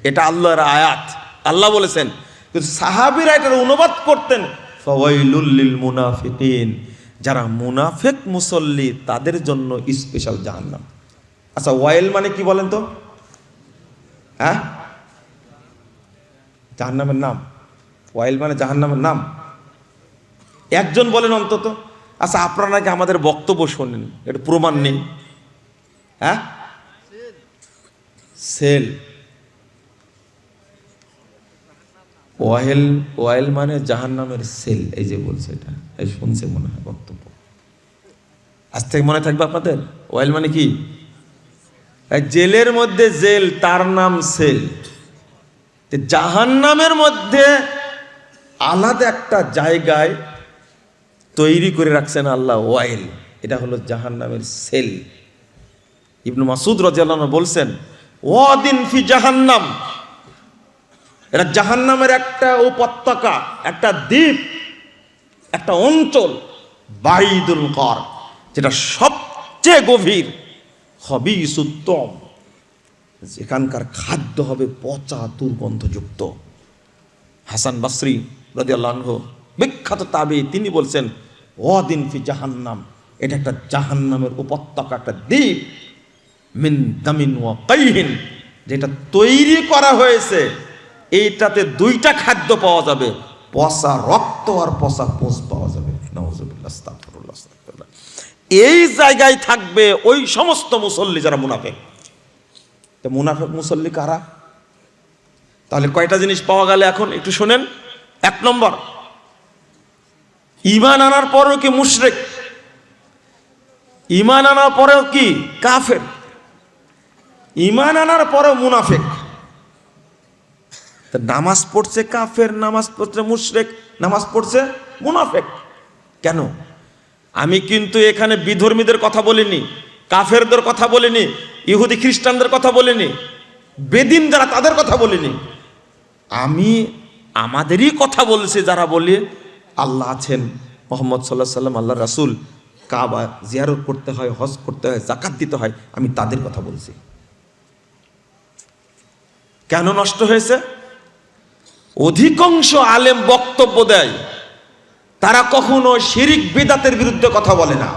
এটা আল্লাহর আয়াত, আল্লাহ বলেছেন, কিন্তু সাহাবীরা এটার অনুবাদ করতেন ফাওয়াইলুল লিল মুনাফিকিন, যারা মুনাফিক মুসল্লি তাদের জন্য স্পেশাল জাহান্নাম। আচ্ছা ওয়াইল মানে কি বলেন তো? হ্যাঁ, জাহান্নামের নাম, ওয়াইল মানে জাহান্নামের নাম। একজন বলেন অন্তত। আচ্ছা আপনারা নাকি আমাদের বক্তব্য শোনেন, এটা প্রমাণ নেই। হ্যাঁ, সেল, ওয়াইল, ওয়াইল মানে জাহান্নামের সেল, এই যে বলছে, এটা এই শুনছে মনে হয় বক্তব্য, আজ থেকে মনে থাকবে আপনাদের। ওয়াইল মানে কি? জেলের মধ্যে জেল, তার নাম সেল। জাহান্নামের মধ্যে আলাদা একটা জায়গায় তৈরি করে রাখছেন আল্লাহ ওয়াইল, এটা হলো জাহান্নামের সেল। ইবনে মাসউদ রাদিয়াল্লাহু আনহু বলছেন ওয়াদিন ফি জাহান্নাম, এটা জাহান্নামের একটা উপত্যকা, একটা দ্বীপ, একটা অঞ্চল, বাইদুল কর, যেটা সবচেয়ে গভীর, খবিসুত্তম, যেখানকার খাদ্য হবে পচা দুর্গন্ধযুক্ত। হাসান বসরি রাদিয়াল্লাহু আনহু বিখ্যাত তাবী, তিনি বলছেন ওয়াদিন ফি জাহান্নাম, এটা একটা জাহান্নামের উপত্যকা, একটা দ্বীপ, মিন দামিন ওয়া কাইহিন, যেটা তৈরি করা হয়েছে এইটাতে দুইটা খাদ্য পাওয়া যাবে, পচা রক্ত আর পচা পোষ পাওয়া যাবে। নাউযুবিল্লাহ, আস্তাগফিরুল্লাহ, আস্তাগফিরুল্লাহ। এই জায়গায় থাকবে ওই সমস্ত মুসল্লি যারা মুনাফিক। তো মুনাফিক মুসল্লি কারা? তাহলে কয়টা জিনিস পাওয়া গেল এখন একটু শুনেন। এক নম্বর, ঈমান আনার পরেও কি মুশরিক, ঈমান আনার পরেও কি কাফের, ঈমান আনার পরেও মুনাফিক। নামাজ পড়ছে কাফের, নামাজ পড়ছে মুশরিক, নামাজ পড়ছে মুনাফিক। কেন? আমি কিন্তু এখানে বিধর্মীদের কথা বলিনি, কাফেরদের কথা বলিনি, ইহুদি খ্রিস্টানদের কথা বলিনি, বেদিন যারা তাদের কথা বলিনি। আমি আমাদেরই কথা বলছি, যারা বলি আল্লাহ আছেন, মুহাম্মদ সাল্লাল্লাহু আলাইহি সাল্লাম আল্লাহ রাসূল, কাবা জিয়ারত করতে হয়, হজ করতে হয়, যাকাত দিতে হয়, আমি তাদের কথা বলছি। কেন নষ্ট হয়েছে? অধিকাংশ আলেম বক্তব্য দেয়, তারা কখনো শিরিক বিদাতের বিরুদ্ধে কথা বলে না।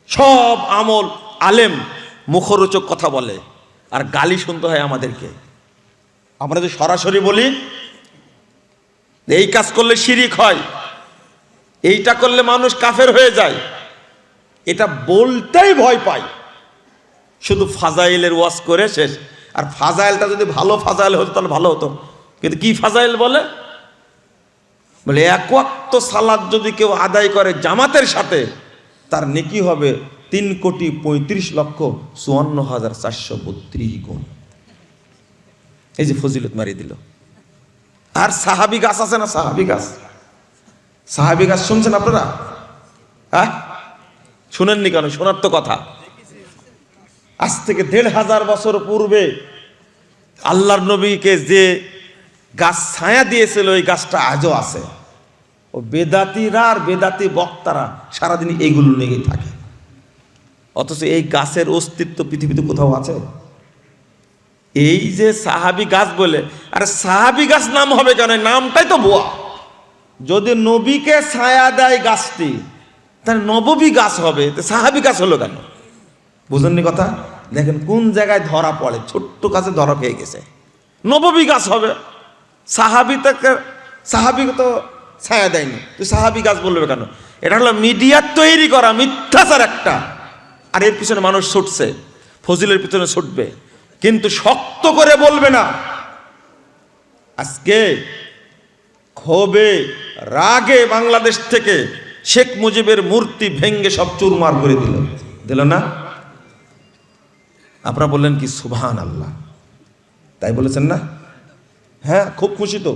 সব আমল আলেম মুখরোচক কথা বলে, আর গালি শুনতে হয় আমাদেরকে। আমরা যে সরাসরি বলি এই কাজ করলে শিরিক হয়, এইটা করলে মানুষ কাফের হয়ে যায়, এটা বলতেই ভয় পায়। শুধু ফাজাইলের ওয়াজ করে শেষ। আর ফাজাইলটা যদি ভালো ফাজাইল হতো তাহলে ভালো হতো, কিন্তু কি ফাজাইল বলে? বলে এক ওয়াক্ত সালাত যদি কেউ আদায় করে জামাতের সাথে, তার নেকি হবে 3,35,54,432 গুণ। এই যে ফজিলত মারিয়ে দিল। আর সাহাবী গাছ আছে না, সাহাবী গাছ, সাহাবী গাছ শুনছেন আপনারা? হ্যাঁ, শুনেননি কেন? শোনার তো কথা। আজ থেকে ১,৫০০ বছর পূর্বে আল্লাহর নবীকে যে গাছ ছায়া দিয়েছিল, ওই গাছটা আজও আছে। ও বেদাতিরা আর বেদাতি বক্তারা সারাদিন এইগুলো নিয়েই থাকে, অথচ এই গাছের অস্তিত্ব পৃথিবীতে কোথাও আছে? এই যে সাহাবী গাছ বলে, আরে সাহাবী গাছ নাম হবে কেন? নামটাই তো ভুয়া। যদি নবীকে ছায়া দেয় গাছটি, তাহলে নববী গাছ হবে, সাহাবী গাছ হলো কেন? বুঝেননি কথা? দেখেন কোন জায়গায় ধরা পড়ে, ছোট্ট গাছে ধরা পেয়ে গেছে। নববী গাছ হবে, সাহাবীকে তো ছায়া দেয়নি, তুই সাহাবী গাছ বলবে কেন? এটা হলো মিডিয়ার তৈরি করা মিথ্যাচার একটা। আর এর পিছনে মানুষ ছুটছে, ফজিলের পিছনে ছুটবে, কিন্তু শক্ত করে বলবে না। আজকে ক্ষোভে রাগে বাংলাদেশ থেকে শেখ মুজিবের মূর্তি ভেঙ্গে সব চুরমার করে দিল না? আপনারা বললেন কি সুবহানাল্লাহ? তাই বলেছেন না? হ্যাঁ, খুব খুশি তো,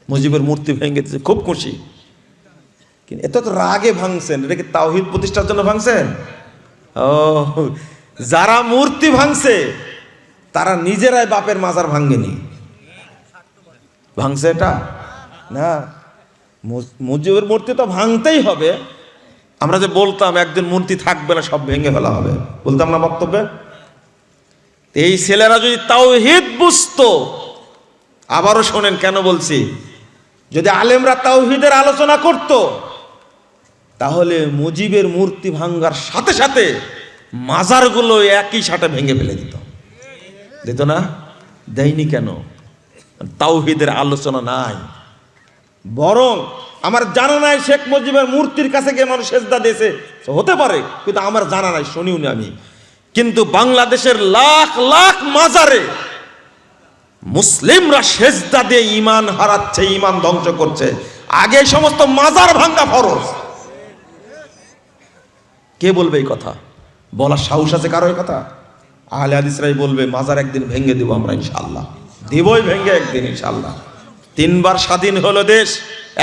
মুজিবের মূর্তি ভেঙে দিয়েছে, খুব খুশি। কিন্তু এত তো রাগে ভাঙছেন, এটা কি তাওহীদ প্রতিষ্ঠার জন্য ভাঙছেন? ও, যারা মূর্তি ভাঙছে তারা নিজেরাই বাপের মাজার ভাঙেনি, ভাঙছে এটা না। মুজিবের মূর্তি তো ভাঙতেই হবে। আমরা যে বলতাম একদিন মূর্তি থাকবে না, সব ভেঙে ফেলা হবে, বলতাম না বক্তব্যে? এই ছেলেরা যদি তাওহীদ বুঝতো, আবারও শোনেন কেন বলছি, যদি আলেমরা তাওহীদের আলোচনা করত, তাহলে মুজিবের মূর্তি ভাঙ্গার সাথে সাথে মাজারগুলো একই সাথে ভেঙে ফেলে দিত না? দেয়নি কেন? তাওহীদের আলোচনা নাই। বরং আমার জানা নাই শেখ মুজিবের মূর্তির কাছে গিয়ে মানুষ সেজদা দিয়েছে, হতে পারে, কিন্তু আমার জানা নাই, শুনিও নি আমি। কিন্তু বাংলাদেশের লাখ লাখ মাজারে মুসলিমরা সেজদা দিয়ে ঈমান হারাচ্ছে, ঈমান ধ্বংস করছে। আগে সমস্ত মাজার ভাঙ্গা ফরজ। কে বলবে এই কথা? বলার সাহস আছে কারো? এই কথা আহলে হাদিসরাই বলবে, মাজার একদিন ভেঙে দিব আমরা, ইনশাআল্লাহ দেবই ভেঙে একদিন, ইনশাআল্লাহ। 3 বার স্বাধীন হলো দেশ।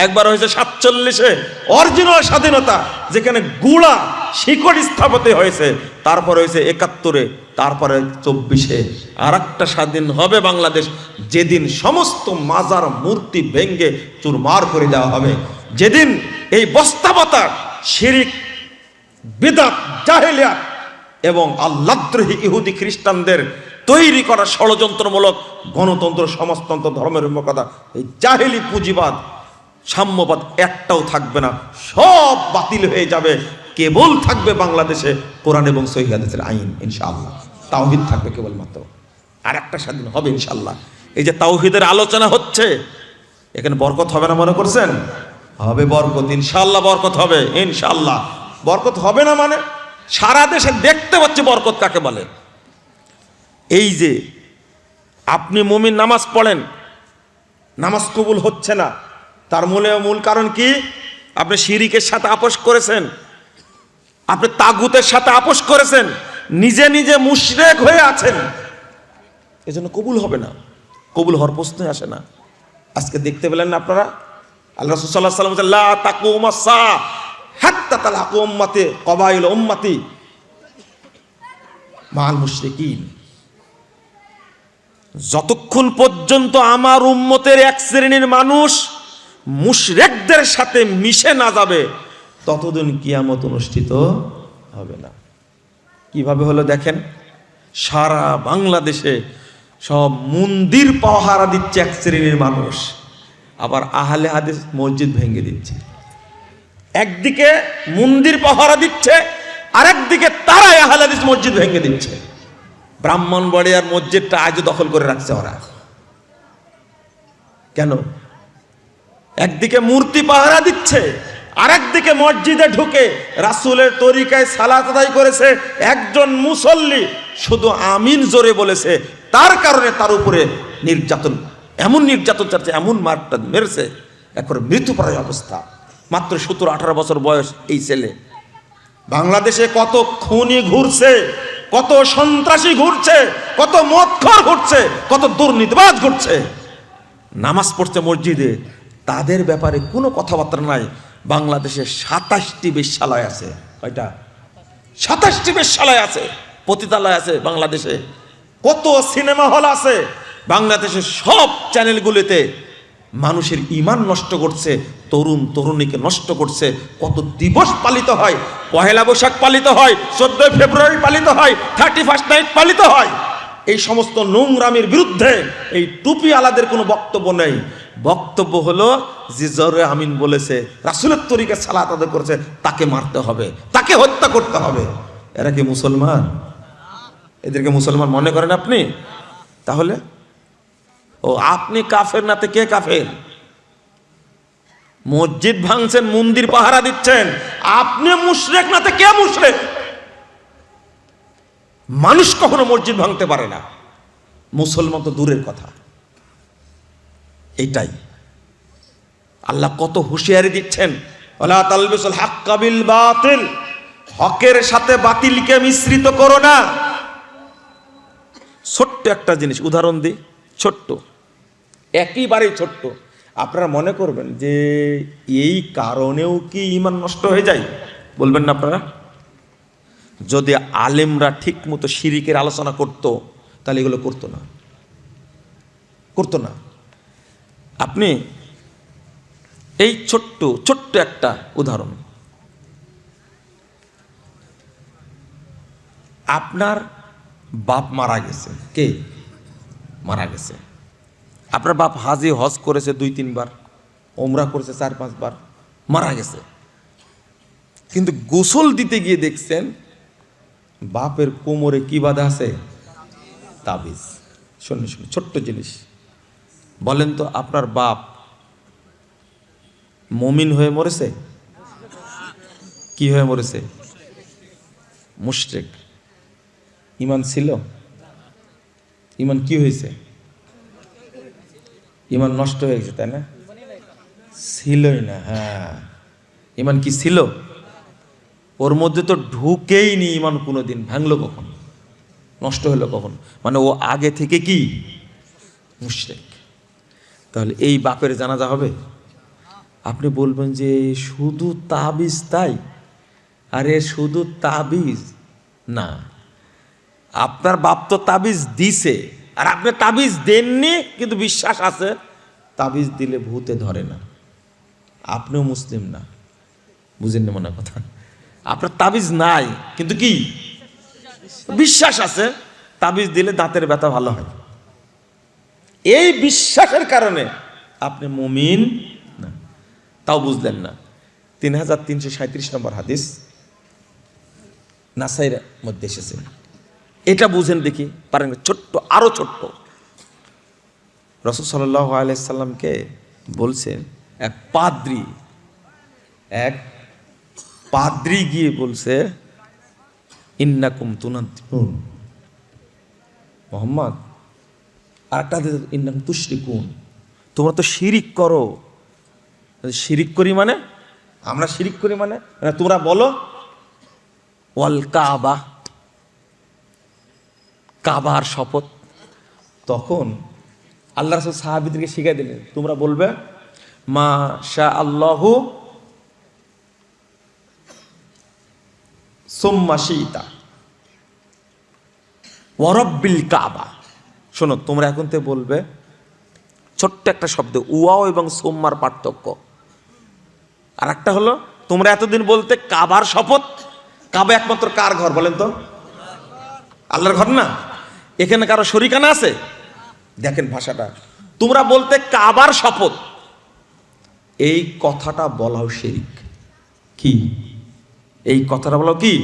একবার হয়েছে 47-এ অরিজিনাল স্বাধীনতা, যেখানে গুড়া শিকড় স্থাপতে হয়েছে, তারপরে হয়েছে 71-এ, তারপরে 24-এ আর একটা স্বাধীন হবে বাংলাদেশ, যেদিন সমস্ত মাজার মূর্তি ভেঙ্গে চুরমার করে দেওয়া হবে, যেদিন এই বস্তাবতা শিরিক বিদআত জাহেলিয়াত এবং আল্লাহদ্রোহী ইহুদি খ্রিস্টানদের তৈরি করা ষড়যন্ত্রমূলক গণতন্ত্র, সমাজতন্ত্র, ধর্মের কথা, এই জাহেলি পুঁজিবাদ, সাম্যবাদ একটাও থাকবে না, সব বাতিল হয়ে যাবে। কেবল থাকবে বাংলাদেশে কোরআন এবং সহিহ হাদিসের আইন, ইনশাআল্লাহ। তাওহীদ থাকবে কেবলমাত্র, আর একটা স্বাধীন হবে ইনশাআল্লাহ। এই যে তাওহীদের আলোচনা হচ্ছে, এখানে বরকত হবে না মনে করছেন? হবে বরকত, ইনশাআল্লাহ বরকত হবে, ইনশাআল্লাহ। বরকত হবে না মানে সারা দেশে দেখতে পাচ্ছে বরকত কাকে বলে। এই যে আপনি মুমিন নামাজ পড়েন, নামাজ কবুল হচ্ছে না, তার মূল কারণ কি? আপনি শিরিকের সাথে আপোষ করেছেন, আপনি তাগুতের সাথে আপোষ করেছেন, নিজে নিজে মুশরিক হয়ে আছেন, এজন্য কবুল হবে না, কবুল হওয়ার প্রশ্নই আসে না। আজকে দেখতে পেলেন না আপনারা, আল্লাহ রাসূল সাল্লাল্লাহু আলাইহি ওয়াসাল্লাম বলেছেন, লা তাকুমুস সাআ হাত্তা তালাকু উম্মতি কবাইল উম্মতি মাল মুশরিকিন। যতক্ষণ পর্যন্ত আমার উম্মতের এক শ্রেণীর মানুষ মুশরিকদের সাথে মিশে না যাবে, ততদিন কিয়ামত অনুষ্ঠিত হবে না। কিভাবে হলো দেখেন, সারা বাংলাদেশে সব মন্দির পাহারা দিচ্ছে এক শ্রেণীর মানুষ, আবার আহলে হাদিস মসজিদ ভেঙে দিচ্ছে। একদিকে মন্দির পাহারা দিচ্ছে, আরেকদিকে তারাই আহলে হাদিস মসজিদ ভেঙে দিচ্ছে। ব্রাহ্মণবাড়িয়ার মসজিদটা আজও দখল করে রাখছে ওরা। কেন? একদিকে মূর্তি পাহারা দিচ্ছে, আরেকদিকে মসজিদে ঢুকে রাসূলের তরিকায় সালাত আদায় করেছে। একজন মুসল্লি শুধু আমিন জোরে বলেছে, তার কারণে তার উপরে নির্যাতন, এমন নির্যাতন চাচ্ছে, এমন মারটা মেরেছে, একবারে মৃত্যুপ্রায় অবস্থা। মাত্র 17-18 বছর বয়স এই ছেলে। বাংলাদেশে কত খুনি ঘুরছে, কত সন্ত্রাসী ঘুরছে, কত মদখোর ঘুরছে, কত দুর্নীতিবাজ ঘুরছে, নামাজ পড়ছে মসজিদে, তাদের ব্যাপারে কোনো কথাবার্তা নাই। বাংলাদেশে 27টি বেশ্যালয় আছে। কয়টা? 27টি বেশ্যালয় আছে, পতিতালয় আছে বাংলাদেশে। কত সিনেমা হল আছে বাংলাদেশের সব চ্যানেলগুলিতে। মানুষের ঈমান নষ্ট করছে, তরুণ তরুণীকে নষ্ট করছে। কত দিবস পালিত হয়, পহেলা বৈশাখ পালিত হয়, 14 ফেব্রুয়ারি পালিত হয়, 31 নাইট পালিত হয়। এই সমস্ত নোংরামির বিরুদ্ধে এই টুপি আলাদের কোনো বক্তব্য নেই। বক্তব্য হলো যে জোরে আমিন বলেছে, রাসূলের তরিকায় সালাত আদায় করেছে, তাকে মারতে হবে, তাকে হত্যা করতে হবে। এরা কি মুসলমান? এদেরকে মুসলমান মনে করেন আপনি? তাহলে ও আপনি কাফের নাতে কে কাফের? মসজিদ ভাঙছেন, মন্দির পাহারা দিচ্ছেন, আপনি মুশরিক নাতে কে মুশরিক? মানুষ কখনো মসজিদ ভাঙতে পারে না, মুসলমান তো দূরের কথা। এইটাই আল্লাহ কত হুঁশিয়ারি দিচ্ছেন, ওয়ালা তালবিসুল হাক্কা বিল বাতিল, হকের সাথে বাতিলকে মিশ্রিত করো না। ছোট্ট একটা জিনিস উদাহরণ দিই, ছোট্ট, একেবারেই ছোট্ট। আপনারা মনে করবেন যে এই কারণেও কি ঈমান নষ্ট হয়ে যায়? বলবেন না আপনারা? যদি আলেমরা ঠিক মতো শিরিকের আলোচনা করতো, তাহলে এগুলো করতো না, করতো না। আপনি এই ছোট্ট ছোট্ট একটা উদাহরণ, আপনার বাপ মারা গেছে, কে মারা গেছে? আপনার বাপ হাজি হজ করেছে 2-3 বার, ওমরা করেছে 4-5 বার, মারা গেছে। কিন্তু গোসল দিতে গিয়ে দেখছেন বাপের কোমরে কি বাঁধা আছে? তাবিজ। শুনুন শুনুন, ছোট্ট জিনিস, বলেন তো আপনার বাপ মুমিন হয়ে মরেছে? কি হয়ে মরেছে? মুশরিক। ঈমান ছিল? ঈমান কি হয়েছে? ঈমান নষ্ট হয়ে গেছে, তাই না? ছিলই না। হ্যাঁ, ঈমান কি ছিল? ওর মধ্যে তো ঢুকেই নি ঈমান। কোনোদিন ভাঙলো কখন? নষ্ট হলো কখন? মানে ও আগে থেকে কি মুশরিক। তাহলে এই বাপের জানাজা হবে? আপনি বলবেন যে শুধু তাবিজ তাই? আরে শুধু তাবিজ না, আপনার বাপ তো তাবিজ দিছে, আর আপনি তাবিজ দেননি, কিন্তু বিশ্বাস আছে তাবিজ দিলে ভূতে ধরে না। আপনিও মুসলিম না, বুঝেননি মনে কথা? আপনার তাবিজ নাই, কিন্তু কি বিশ্বাস আছে তাবিজ দিলে দাঁতের ব্যথা ভালো হয়। এই বিশ্বাসের কারণে আপনি মুমিন না, তাও বুঝলেন না। 3337 নম্বর হাদিস নাসাইর মধ্যে এসেছে। এটা বুঝেন দেখি, পারেন? ছোট্ট, আরো ছোট্ট। রাসূল সাল্লাল্লাহু আলাইহি সাল্লামকে বলছেন এক পাদ্রী গিয়ে বলছে, ইন্নাকুম তুনাদ্দিমুন মুহাম্মদ, আরেকটা ইন্নাকুম তুশরিকুন, তোমরা তো শিরিক করো। শিরিক করি মানে, আমরা শিরিক করি মানে তোমরা বলো ওয়াল কাবা, কাবার শপথ। তখন আল্লাহ রাসূল সাহাবীদেরকে শিখাই দিলেন, তোমরা বলবে মা শা আল্লাহু সুম্মা শিতা ওয়া রাব্বিল কাবা। শোনো, তোমরা এখন থেকে বলবে ছোট্ট একটা শব্দ, ওয়াও এবং সুম্মার পার্থক্য। আর একটা হলো, তোমরা এতদিন বলতে কাবার শপথ। কাবা একমাত্র কার ঘর বলেন তো? আল্লাহর ঘর না? এখানে কারো শরিকানা আছে? দেখেন ভাষাটা, তোমরা বলতে কাবার শপথ, এই কথাটা বলাও শিরিক। কি এই কথাটা বলাও কি?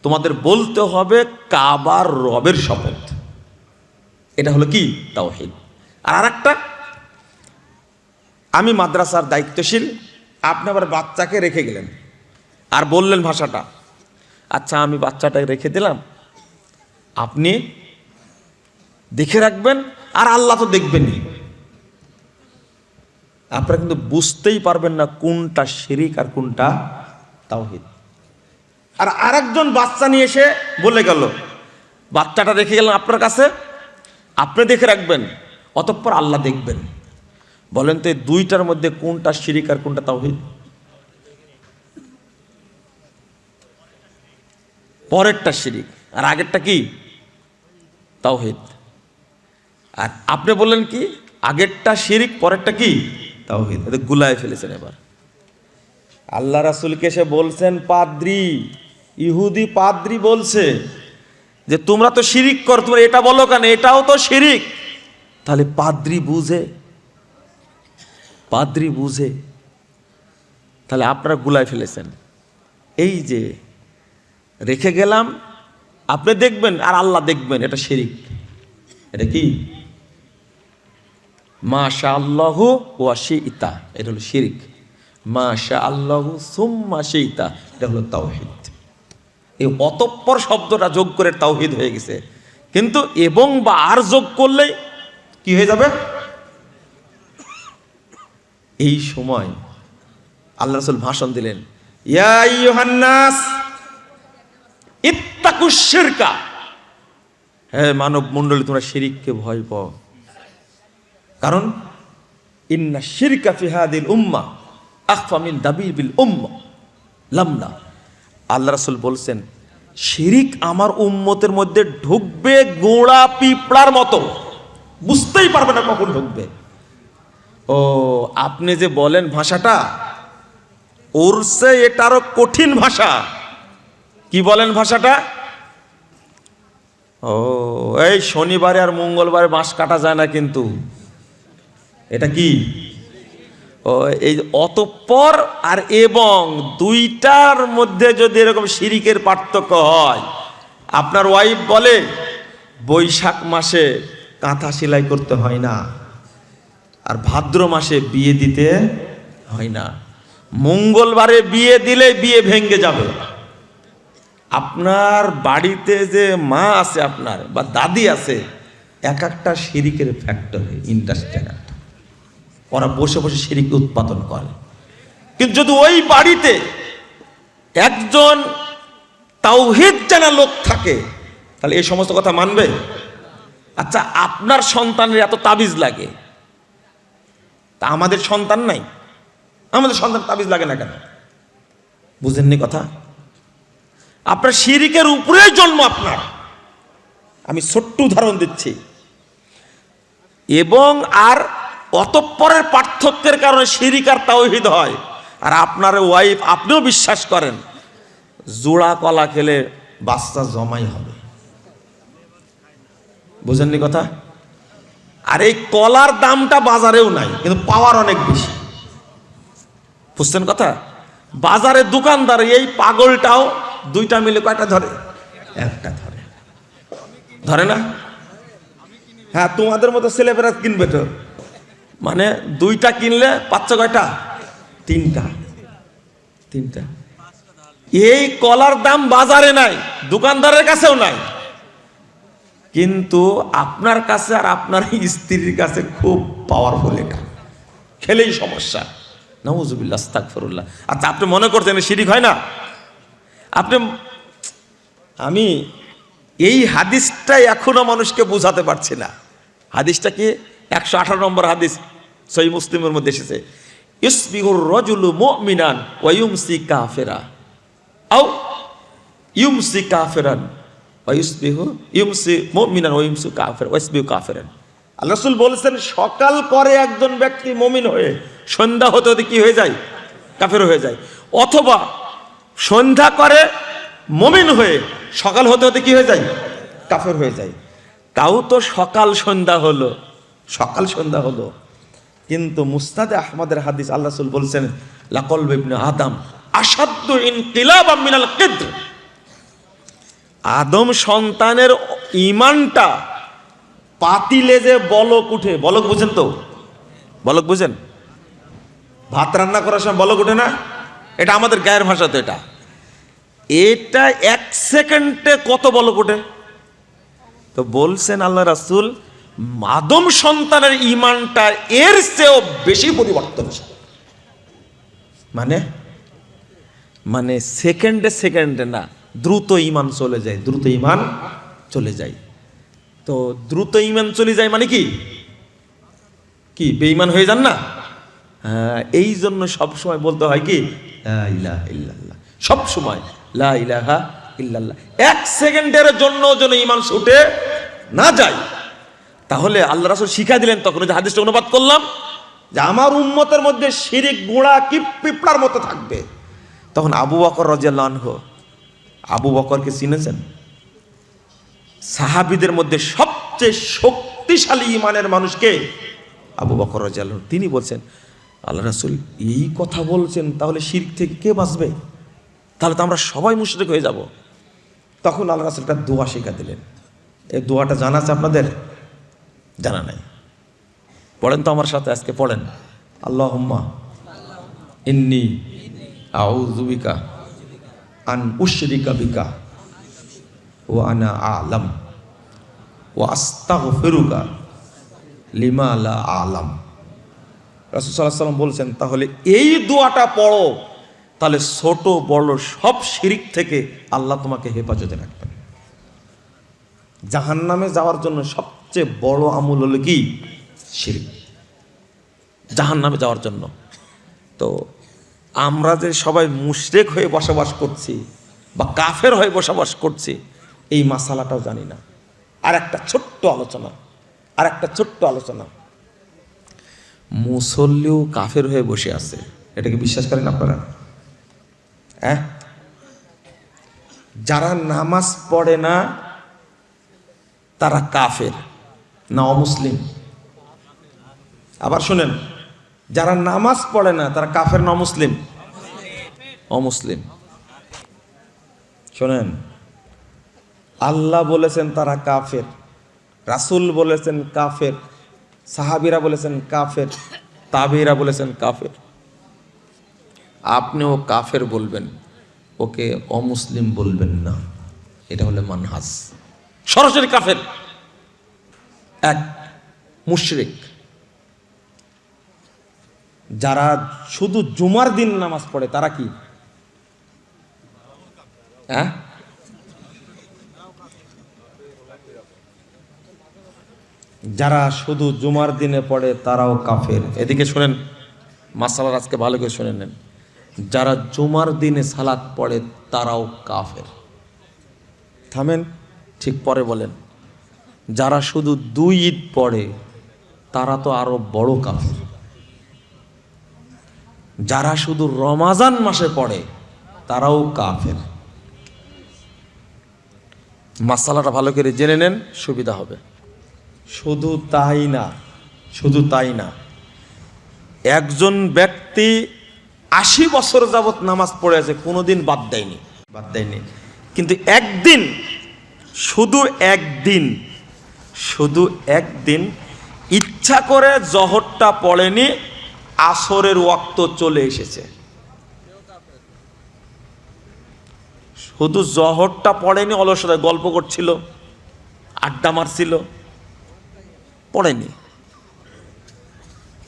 তোমাদের বলতে হবে কাবার রবের শপথ। এটা হলো কি? তাওহীদ। আর আরেকটা, আমি মাদ্রাসার দায়িত্বশীল, আপনি আবার বাচ্চাকে রেখে গেলেন আর বললেন ভাষাটা, আচ্ছা আমি বাচ্চাটাকে রেখে দিলাম, আপনি দেখে রাখবেন আর আল্লাহ তো দেখবেনই। আপনারা কিন্তু বুঝতেই পারবেন না কোনটা শিরিক আর কোনটা তাওহীদ। আর আরেকজন বাচ্চা নিয়ে এসে বলে গেল, বাচ্চাটা রেখে গেলেন আপনার কাছে, আপনি দেখে রাখবেন, অতঃপর আল্লাহ দেখবেন। বলেন তো এই দুইটার মধ্যে কোনটা শিরিক আর কোনটা তাওহীদ? পরেরটা শিরিক আর আগেরটা কি? তাওহীদ। আর আপনি বললেন কি আগেরটা শিরিক, পরেরটা কি? তাওহীদ। এটা গুলায় ফেলেছেন। এবার আল্লাহ রাসূলকে এসে বলছেন, পাদ্রী, ইহুদি পাদ্রী বলছে যে তোমরা তো শিরিক করো, তোমরা এটা বলো কেন? এটাও তো শিরিক। তাহলে পাদ্রী বুঝে, পাদ্রী বুঝে, তাহলে আপনারা গুলায় ফেলেছেন। এই যে রেখে গেলাম, আপনি দেখবেন আর আল্লাহ দেখবেন, এটা শিরিক। এটা কি? মাশা আল্লাহু ওয়া শিইতা, এটা হলো শিরিক। মাশা আল্লাহু সুম্মা শিইতা, এটা হলো তাওহীদ। এই অতঃপর শব্দটা যোগ করে তাওহীদ হয়ে গেছে। কিন্তু এবং বা আর যোগ করলে কি হয়ে যাবে? এই সময় আল্লাহ রাসূল ভাষণ দিলেন, ইয়া আইয়ুহান নাস ইত্তাকুশ শিরকা, হে মানব মণ্ডলী তোমরা শিরিককে ভয় পাও। কারণ ইন্না শিরকা ফি হাদিল উম্মাহ আখফা মিন দাবিবিল উম্মাহ লামনা। আল্লাহ রাসূল বলছেন, শিরিক আমার উম্মতের মধ্যে ঢুকবে গোড়া পিঁপড়ার মতো, বুঝতেই পারবে না কখন ঢুকবে। ও আপনি যে বলেন ভাষাটা, ওর চেয়ে এটা আরো কঠিন ভাষা। কি বলেন ভাষাটা? ও এই শনিবারে আর মঙ্গলবারে বাঁশ কাটা যায় না কিন্তু, এটা কি? ও এই অতঃপর আর এবং দুইটার মধ্যে যদি এরকম শিরিকের পার্থক্য হয়, আপনার ওয়াইফ বলে বৈশাখ মাসে কাঁথা সেলাই করতে হয় না, আর ভাদ্র মাসে বিয়ে দিতে হয় না, মঙ্গলবারে বিয়ে দিলে বিয়ে ভেঙে যাবে। আপনার বাড়িতে যে মা আছে আপনার বা দাদি আছে, এক একটা শিরিকের ফ্যাক্টরি, ইন্ডাস্ট্রি, ওরা বসে বসে শিরিক উৎপাদন করে। কিন্তু যদি ওই বাড়িতে একজন তাওহীদ জানা লোক থাকে, তাহলে এই সমস্ত কথা মানবে? আচ্ছা আপনার সন্তানের এত তাবিজ লাগে, তা আমাদের সন্তান নাই? আমাদের সন্তান তাবিজ লাগে না কেন? বুঝেননি কথা? আপনার শিরিকের উপরে জন্ম আপনার। আমি ছোট্ট উদাহরণ দিচ্ছি। এবং আর অতঃপরের পার্থক্যের কারণে শিরিক আর তাওহীদ হয়। আর আপনার ওয়াইফ, আপনিও বিশ্বাস করেন জোড়া কলা খেলে বাচ্চা জমাই হবে। বুঝেননি কথা? আর এই কলার দামটা বাজারেও নাই, কিন্তু পাওয়ার অনেক বেশি। বুঝছেন কথা? বাজারে দোকানদার এই পাগলটাও দুইটা মিলে কয়টা ধরে? একটা ধরে। ধরে না? হ্যাঁ, তোমাদের মতো ছেলেপেরা কিনবে তো, মানে দুইটা কিনলে পাচ্ছ কয়টা? তিনটা। তিনটা। এই কলার দাম বাজারে নাই, দোকানদারের কাছেও নাই, কিন্তু আপনার কাছে আর আপনার স্ত্রীর কাছে খুব পাওয়ারফুল, এটা খেলেই সমস্যা। নাউযুবিল্লাহ, আস্তাগফিরুল্লাহ। আচ্ছা, আপনি মনে করছেন শিরিক হয় না? আমি এই হাদিসটাই এখনো মানুষকে বোঝাতে পারছি না। হাদিসটা কি? 118 নম্বর হাদিস, সহিহ মুসলিমের মধ্যে এসেছে, ইসবিহুর রাজুলু মুমিনান ওয়া ইউমসি কাফিরা আও ইউমসি কাফিরান ওয়া ইউমসি মুমিনান ওয়া ইউমসি কাফির ওয়া ইসবিহু কাফিরান। আল্লাহ রাসূল বলেছেন, সকাল করে একজন ব্যক্তি মুমিন হয়ে সন্ধ্যা হতে হতে কি হয়ে যায়? কাফের হয়ে যায়। অথবা সন্ধ্যা করে মুমিন হয়ে সকাল হতে হতে কি হয়ে যায়? কাফের হয়ে যায়। তাও তো সকাল সন্ধ্যা হলো, সকাল সন্ধ্যা হলো। কিন্তু মুসনাদে আহমদের হাদিস, আল্লাহ রাসূল বলছেন, লাকলবু ইবনে আদম আশাদ্দু ইনকিলাবাম মিনাল কিদ্র। আদম সন্তানের ঈমানটা পাতিলে যে বলক উঠে, বলক বুঝেন তো? বলক বুঝেন? ভাত রান্না করার সময় বলক উঠে না? এটা আমাদের গায়ের ভাষা তো। এটা 1 সেকেন্ডে কত বলক ওঠে। তো বলছেন আল্লাহ রাসূল, আদম সন্তানের ঈমানটা এর চেয়েও বেশি পরিবর্তনশীল। মানে সেকেন্ডে সেকেন্ডে না, দ্রুত ঈমান চলে যায়, দ্রুত ঈমান চলে যায়। তো দ্রুত ঈমান চলে যায় মানে কি? বেঈমান হয়ে যান না? হ্যাঁ, এই জন্য সবসময় বলতে হয় কি, লা ইলাহা ইল্লাল্লাহ। সব সময় লা ইলাহা ইল্লাল্লাহ। 1 সেকেন্ডের জন্য যেন ঈমান ছুটে না যায়। তাহলে আল্লাহ রাসূল শিক্ষা দিলেন, তখন যে হাদিসটা অনুবাদ করলাম, যে আমার উম্মতের মধ্যে শিরিক গুঁড়া কি পিঁপড়ার মতো থাকবে। তখন আবু বকর রাদিয়াল্লাহু আনহু, আবু বকরকে চিনেছেন? সাহাবীদের মধ্যে সবচেয়ে শক্তিশালী ঈমানের মানুষকে আবু বকর রাদিয়াল্লাহু আনহু। তিনি বলছেন, আল্লাহ রাসূল এই কথা বলছেন, তাহলে শিরক থেকে কে বাঁচবে? তাহলে তো আমরা সবাই মুশরিক হয়ে যাব। তখন আল্লাহ রাসূল একটা দোয়া শিক্ষা দিলেন। এই দোয়াটা জানা আছে আপনাদের? জানা নাই? পড়েন তো আমার সাথে, আজকে পড়েন। আল্লাহুম্মা ইন্নী আউযু বিকা আন উশরিকা বিকা ওয়া আনা আ'লাম ওয়া আস্তাগফিরুকা লিমা লা আ'লাম। রাসূল সাল্লাল্লাহু আলাইহি ওয়াসাল্লাম বলছেন, তাহলে এই দোয়াটা পড়ো, তাহলে ছোট বড় সব শিরিক থেকে আল্লাহ তোমাকে হেফাজতে রাখবেন। জাহান্নামে যাওয়ার জন্য সবচেয়ে বড় আমল হলো কি? শিরিক। জাহান্নামে যাওয়ার জন্য। তো আমরা যে সবাই মুশরিক হয়ে বসবাস করছি বা কাফের হয়ে বসবাস করছি, এই মাসালাটাও জানি না। আর একটা ছোট্ট আলোচনা, মুসল্লিও কাফের হয়ে বসে আছে, এটাকে বিশ্বাস করেন আপনারা? হ্যাঁ, যারা নামাজ পড়ে না তারা কাফের না অমুসলিম? আবার শুনেন, যারা নামাজ পড়ে না তারা কাফের না অমুসলিম? অমুসলিম। শোনেন, আল্লাহ বলেছেন তারা কাফের, রাসূল বলেছেন কাফের, সাহাবীরা বলেছেন কাফের, তাবেঈরা বলেছেন কাফের। আপনিও কাফের বলবেন, ওকে অমুসলিম বলবেন না। এটা হলো মানহাজ। সরাসরি কাফের, এক মুশরিক। যারা শুধু জুমার দিন নামাজ পড়ে তারা কি? হ্যাঁ, যারা শুধু জুমার দিনে পড়ে তারাও কাফের। এদিকে শোনেন, মাসালার আজকে ভালো করে শুনে নেন। যারা জুমার দিনে সালাত পড়ে তারাও কাফের। থামেন, ঠিক পরে বলেন। যারা শুধু 2 ঈদ পড়ে তারা তো আরো বড় কাফের। যারা শুধু রমাজান মাসে পড়ে তারাও কাফের। মাসালাটা ভালো করে জেনে নেন, সুবিধা হবে। শুধু তাই না, একজন ব্যক্তি 80 বছর যাবত নামাজ পড়ে আছে, কোনোদিন বাদ দেয়নি, কিন্তু শুধু একদিন ইচ্ছা করে জহরটা পড়েনি, আসরের ওয়াক্ত চলে এসেছে। শুধু জহরটা পড়েনি, অলসতায় গল্প করছিল, আড্ডা মারছিল, পড়েনি।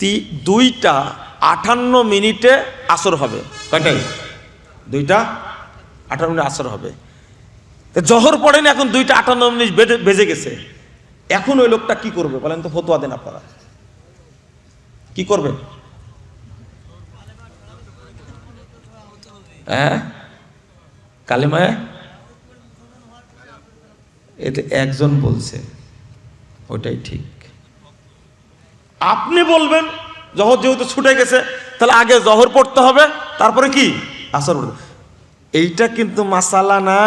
2:58 আসর হবে। কয়টাই? 2:58 আসর হবে। জহর পড়েনি, এখন 2:58 বেজে গেছে। এখন ওই লোকটা কি করবে বলেন তো? ফতোয়া দেন আপনারা, কি করবে? হ্যাঁ, কালেমায় এতে একজন বলছে ওটাই ঠিক। আপনি বলবেন জহর যেহেতু ছুটে গেছে, তাহলে আগে জহর পড়তে হবে, তারপরে কি আসর পড়তে। এইটা কিন্তু মাসালা না।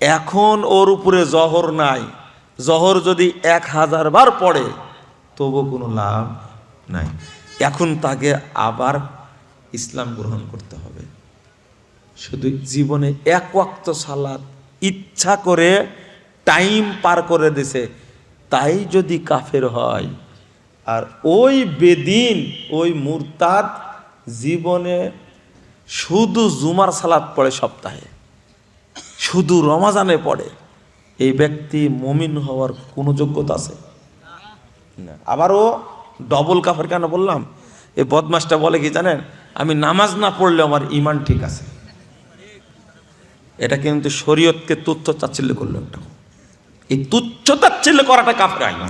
এখন ওর উপরে জহর নাই, জহর যদি 1000 বার পড়ে তবু কোনো লাভ নাই। এখন তাকে আবার ইসলাম গ্রহণ করতে হবে। শুধু জীবনে এক ওয়াক্ত সালাত ইচ্ছা করে টাইম পার করে দিছে, তাই যদি কাফের হয়। আর ওই বেদিন, ওই মুরতাদ জীবনে শুধু জুমার সালাত পড়ে সপ্তাহে, শুধু রমাজানে পড়ে, এই ব্যক্তি মুমিন হওয়ার কোনো যোগ্যতা আছে না। আবারও ডবল কাফের কেন বললাম? এই বদমাসটা বলে কি জানেন? আমি নামাজ না পড়লে আমার ইমান ঠিক আছে। এটা কিন্তু শরীয়তকে তুচ্ছ তাচ্ছিল্য করলো একটা। এই তুচ্ছ তাচ্ছিল্য করাটা কাফের আইন।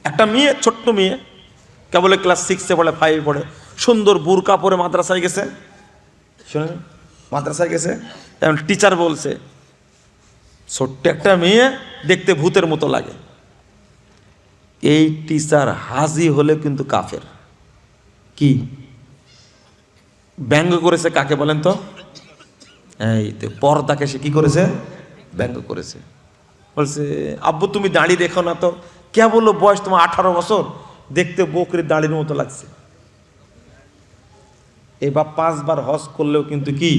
একটা মেয়ে, ছোট্ট মেয়ে, কেবল ক্লাস 6-এ পড়ে, 5-এ পড়ে, সুন্দর বুরকা পরে মাদ্রাসায় গেছে। শোনেন, মাদ্রাসায় গেছে, এখন টিচার বলছে ছোট্ট একটা মেয়ে দেখতে ভূতের মতো লাগে। এই টিচার হাজি হলে কিন্তু কাফের। কি ব্যঙ্গ করেছে কাকে বলেন তো? এই পর্দাকে সে কি করেছে? ব্যঙ্গ করেছে। বলছে, আব্বু তুমি দাঁড়িয়ে রেখো না তো। কে বললো বয়স তোমার 18 বছর, দেখতে বকরির দাঁড়ির মতো লাগছে। এবার 5 বার হজ করলেও কিন্তু কি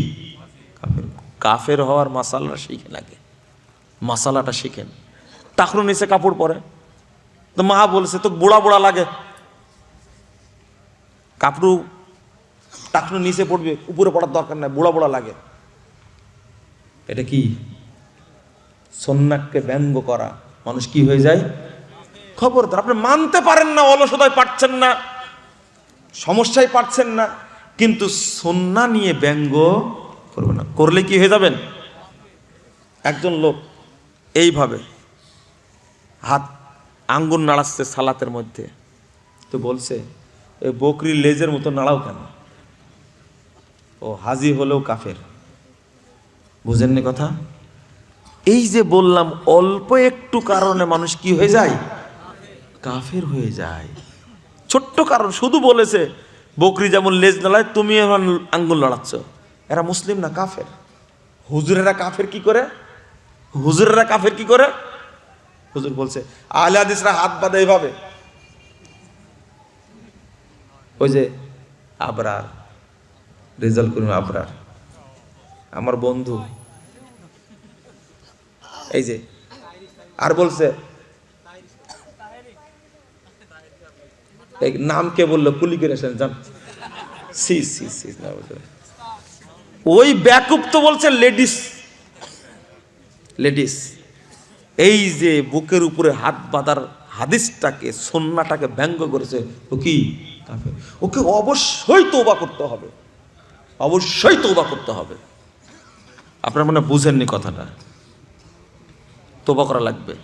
কাফের। কাফের হওয়ার মাসালাটা শিখেন আগে, মাসালাটা শিখেন। টাকরু নিচে কাপড় পরে, তো মা বলছে তো বুড়া বুড়া লাগে, কাপড় টাকরু নিচে পড়বে, উপরে পড়ার দরকার নাই, বুড়া বুড়া লাগে। এটা কি? সুন্নাহকে ব্যঙ্গ করা। মানুষ কি হয়ে যায়? খবরদার, আপনি মানতে পারেন না, অলসতায় পারছেন না, সমস্যায় পারছেন না, কিন্তু সুন্নাহ নিয়ে ব্যঙ্গ করবে না। করলে কি হয়ে যাবেন? একজন লোক এইভাবে হাত আঙ্গুল নাড়াচ্ছে সালাতের মধ্যে, তো বলছে এই বকরির লেজের মতো নাড়াও কেন? ও হাজি হলেও কাফের। বুঝেননি কথা? এই যে বললাম, অল্প একটু কারণে মানুষ কি হয়ে যায়? কাফের হয়ে যায়। ছোট্ট কারণ, শুধু বলেছে বকরি যেমন লেজ নাড়ায়, তুমি এখন আঙ্গুল নাড়াচ্ছ। এরা মুসলিম না, কাফের। হুজুরেরা কাফের কি করে? হুজুরেরা কাফের কি করে? হুজুর বলছে আহলে হাদিসরা হাত বাঁধে এইভাবে। ওই যে আবরার, রেজাল করিম আবরার, আমার বন্ধু, এই যে, আর বলছে নাম কে বললো? কুলি করে জান। ওই ব্যাকুপ তো বলছে লেডিস, লেডিস। এই যে বুকের উপরে হাত বাঁধার হাদিসটাকে, সুন্নাহটাকে ব্যঙ্গ করেছে, ও কি কাফের। ওকে অবশ্যই তওবা করতে হবে, অবশ্যই তওবা করতে হবে। আপনারা মনে বুঝেননি কথাটা, তওবা করা লাগবে।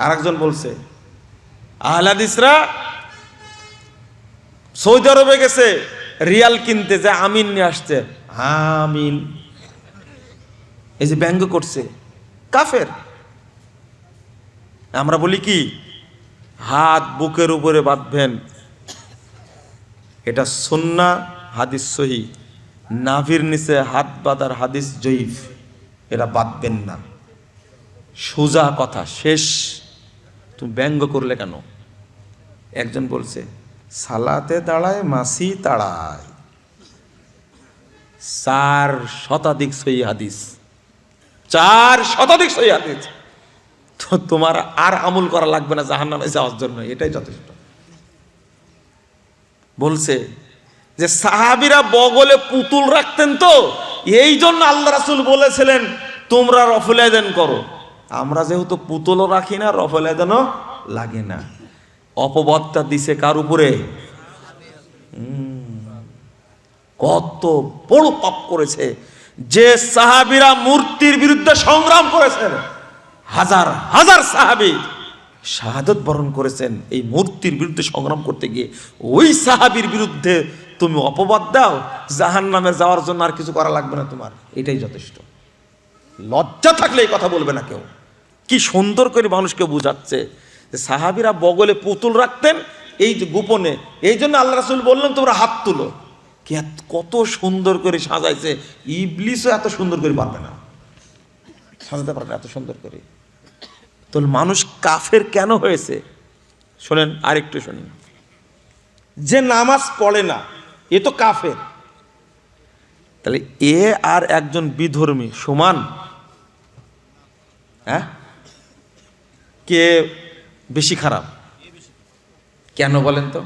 আরেকজন বলছে আহলে হাদিসরা সৌদি আরবে গেছে রিয়াল কিনতে, যে আমিন নিয়ে আসছে, আমিন। এই যে ব্যঙ্গ করছে, কাফের। আমরা বলি কি হাত বুকের উপরে বাঁধবেন, এটা সুন্নাহ, হাদিস সহিহ। নাভির নিচে হাত বাঁধার হাদিস জয়ীফ, এটা বাঁধবেন না। সোজা কথা, শেষ। তুমি ব্যঙ্গ করলে কেন? একজন বলছে সালাতে দাঁড়ায় মাসি তাড়ায়, 4 শতাধিক সহিহ হাদিস, 4 শতাধিক সহিহ হাদিস। তো তোমার আর আমল করা লাগবে না জাহান্নামে যাওয়ার জন্য, এটাই যথেষ্ট। বলছে যে সাহাবীরা বগলে পুতুল রাখতেন, তো এই জন্য আল্লাহ রাসূল বলেছিলেন তোমরা রফল আযান করো। আমরা যেহেতু পুতুলও রাখি না, রফল আযানও লাগে না। অপবাদটা দিছে কার উপরে? কত বড় পাপ করেছে! যে সাহাবীরা মূর্তির বিরুদ্ধে সংগ্রাম করেছেন, হাজার হাজার সাহাবী শাহাদত বরণ করেছেন এই মূর্তির বিরুদ্ধে সংগ্রাম করতে গিয়ে। ওই সাহাবীর বিরুদ্ধে তুমি অপবাদ দাও, জাহান্নামে যাওয়ার জন্য আর কিছু করা লাগবে না তোমার, এটাই যথেষ্ট। লজ্জা থাকলে এই কথা বলবে না কেউ। কি সুন্দর করে মানুষকে বুঝাচ্ছে যে সাহাবীরা বগলে পুতুল রাখতেন এই যে গোপনে, এই জন্য আল্লাহ রাসূল বললেন তোমরা হাত তুলো। কত সুন্দর করে সাজাইছে, ইবলিসও এত সুন্দর করে পারবে না, সাজাতে পারবে এত সুন্দর করে। তো মানুষ কাফের কেন হয়েছে শোনেন, আরেকটু শুনেন। যে নামাজ পড়ে না এ তো কাফের, তাহলে এ আর একজন বিধর্মী সমান? হ্যাঁ, কে বেশি খারাপ? কেন বলেন তো?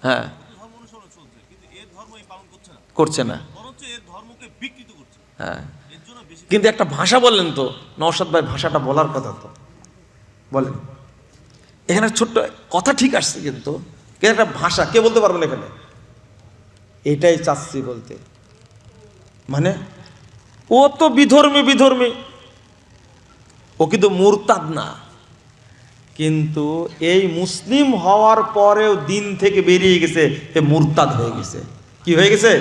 হ্যাঁ, করছে না। হ্যাঁ, কিন্তু একটা ভাষা বললেন তো নওশাদ ভাই, ভাষাটা বলার কথা তো বলেন। এখানে ছোট্ট কথা ঠিক আসছে, কিন্তু একটা ভাষা কে বলতে পারবেন এখানে? এটাই চাচ্ছি বলতে, মানে ও তো বিধর্মী, ও কিন্তু মুরতাদ না, কিন্তু এই মুসলিম হওয়ার পরেও দিন থেকে বেরিয়ে গেছে, এ মুরতাদ হয়ে গেছে। কি হয়ে গেছে?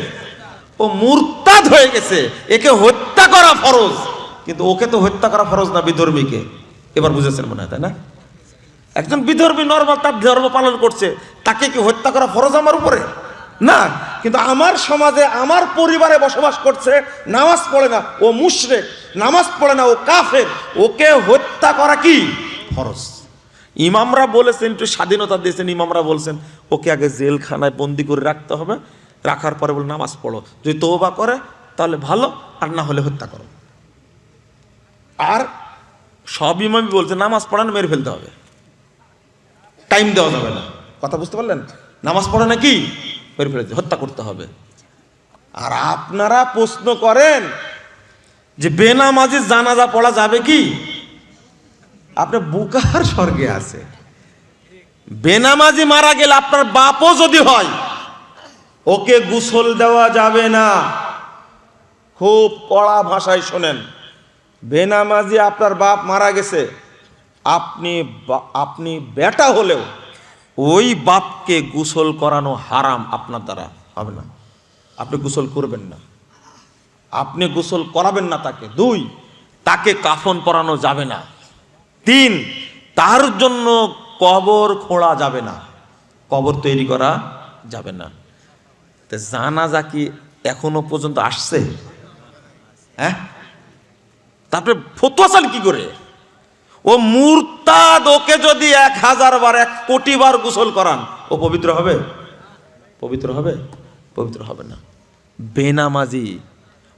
ও মুরতাদ হয়ে গেছে। একে হত্যা করা ফরজ, কিন্তু ওকে তো হত্যা করা ফরজ না, বিধর্মীকে। এবার বুঝেছেন মনে হয়, তাই না? একজন বিধর্মী নরমাল তার ধর্ম পালন করছে, তাকে কি হত্যা করা ফরজ আমার উপরে? না। কিন্তু আমার সমাজে আমার পরিবারে বসবাস করছে, নামাজ পড়ে না, ও মুশরিক, নামাজ পড়ে না, ও কাফের, ওকে হত্যা করা কি ফরজ। ইমামরা বলেছেন, একটু স্বাধীনতা দিয়েছেন, ইমামরা বলছেন ওকে আগে জেলখানায় বন্দি করে রাখতে হবে, রাখার পরে বলে নামাজ পড়ো, যদি তওবা করে তাহলে ভালো, আর না হলে হত্যা করো। আর সব ইমামই বলছে নামাজ পড়ানো মেরে ফেলতে হবে, টাইম দেওয়া যাবে না। কথা বুঝতে পারলেন? নামাজ পড়ে না কি মেরে ফেলতে, হত্যা করতে হবে। আর আপনারা প্রশ্ন করেন যে বেনামাজি জানাজা পড়া যাবে কি? আপনার বুকার স্বর্গে আছে। বেনামাজি মারা গেলে আপনার বাপও যদি হয়, ওকে গোসল দেওয়া যাবে না। খুব কড়া ভাষায় শোনেন, বেনামাজি আপনার বাপ মারা গেছে, আপনি বেটা হলেও ওই বাপকে গোসল করানো হারাম, আপনার দ্বারা হবে না, আপনি গোসল করবেন না, আপনি গোসল করাবেন না তাকে। 2, তাকে কাফন পরানো যাবে না। 3, তার জন্য কবর খোঁড়া যাবে না, কবর তৈরি করা যাবে না। তো জানাজা কি এখনো পর্যন্ত আসছে? হ্যাঁ, তারপরে ফতোয়া চাল কি করে? ও মুরতাদ, ওকে যদি 1000 বার 1 কোটি বার গোসল করান, ও পবিত্র হবে? পবিত্র হবে? পবিত্র হবে না। বেনামাজি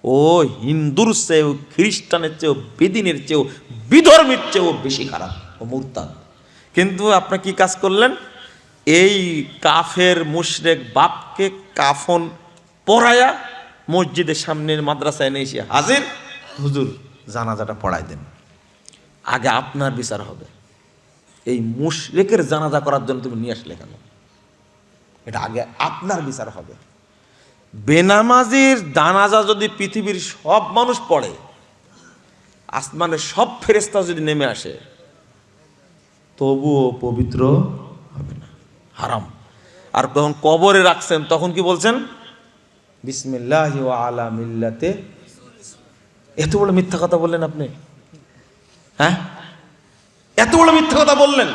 ও হিন্দুর চেয়েও, খ্রিস্টানের চেয়েও, বেদিনের চেয়েও, বিধর্মীর চেয়েও বেশি খারাপ, ও মুরতাদ। কিন্তু আপনি কি কাজ করলেন? এই কাফের মুশরিক বাপকে কাফন পরায়া মসজিদের সামনের মাদ্রাসায় এনে এসে হাজির, হুজুর জানাজাটা পড়াই দেন। আগে আপনার বিচার হবে। এই মুশরিকের জানাজা করার জন্য তুমি নিয়ে আসলে কেন? এটা আগে আপনার বিচার হবে। বেনামাজির জানাজা যদি পৃথিবীর সব মানুষ পড়ে, আসমানের সব ফেরেশতা যদি নেমে আসে, তবুও পবিত্র হবে না, হারাম। আর যখন কবরে রাখছেন তখন কি বলছেন? বিসমিল্লাহি ওয়া আলা মিল্লাতে। এত বড় মিথ্যা কথা বললেন আপনি, হ্যাঁ, এত বড় মিথ্যা কথা বললেন।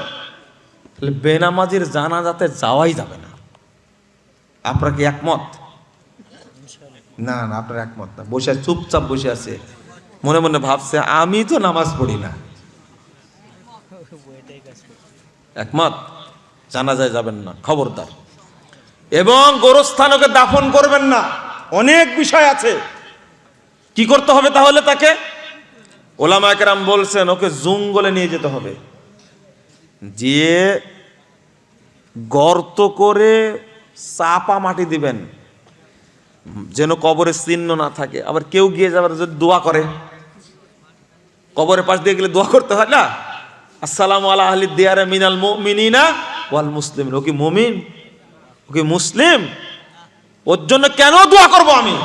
তাহলে বেনামাজির জানাজাতে যাওয়াই যাবে না। আপনারা কি একমত? না না, আপনার একমত না। বসে চুপচাপ বসে আছে, মনে মনে ভাবছে আমি তো নামাজ পড়ি না। একমত? জানাজায় যাবেন না, খবরদার। এবং গোরস্থানকে দাফন করবেন না। অনেক বিষয় আছে। কি করতে হবে তাহলে? তাকে ওলামায়ে কেরাম বলছেন ওকে জঙ্গলে নিয়ে যেতে হবে, যে গর্ত করে চাপা মাটি দিবেন যেন কবরের চিহ্ন না থাকে। আবার কেউ গিয়ে যাবার যদি দোয়া করে, কবরের পাশ দিয়ে গেলে দোয়া করতে হয় না, আসসালামু আলা আহলি দিয়ারে মিনাল মুমিনিনা ওয়াল মুসলিমিন। ও কি মুমিন? ও কি মুসলিম? ওর জন্য কেন দোয়া করব আমি?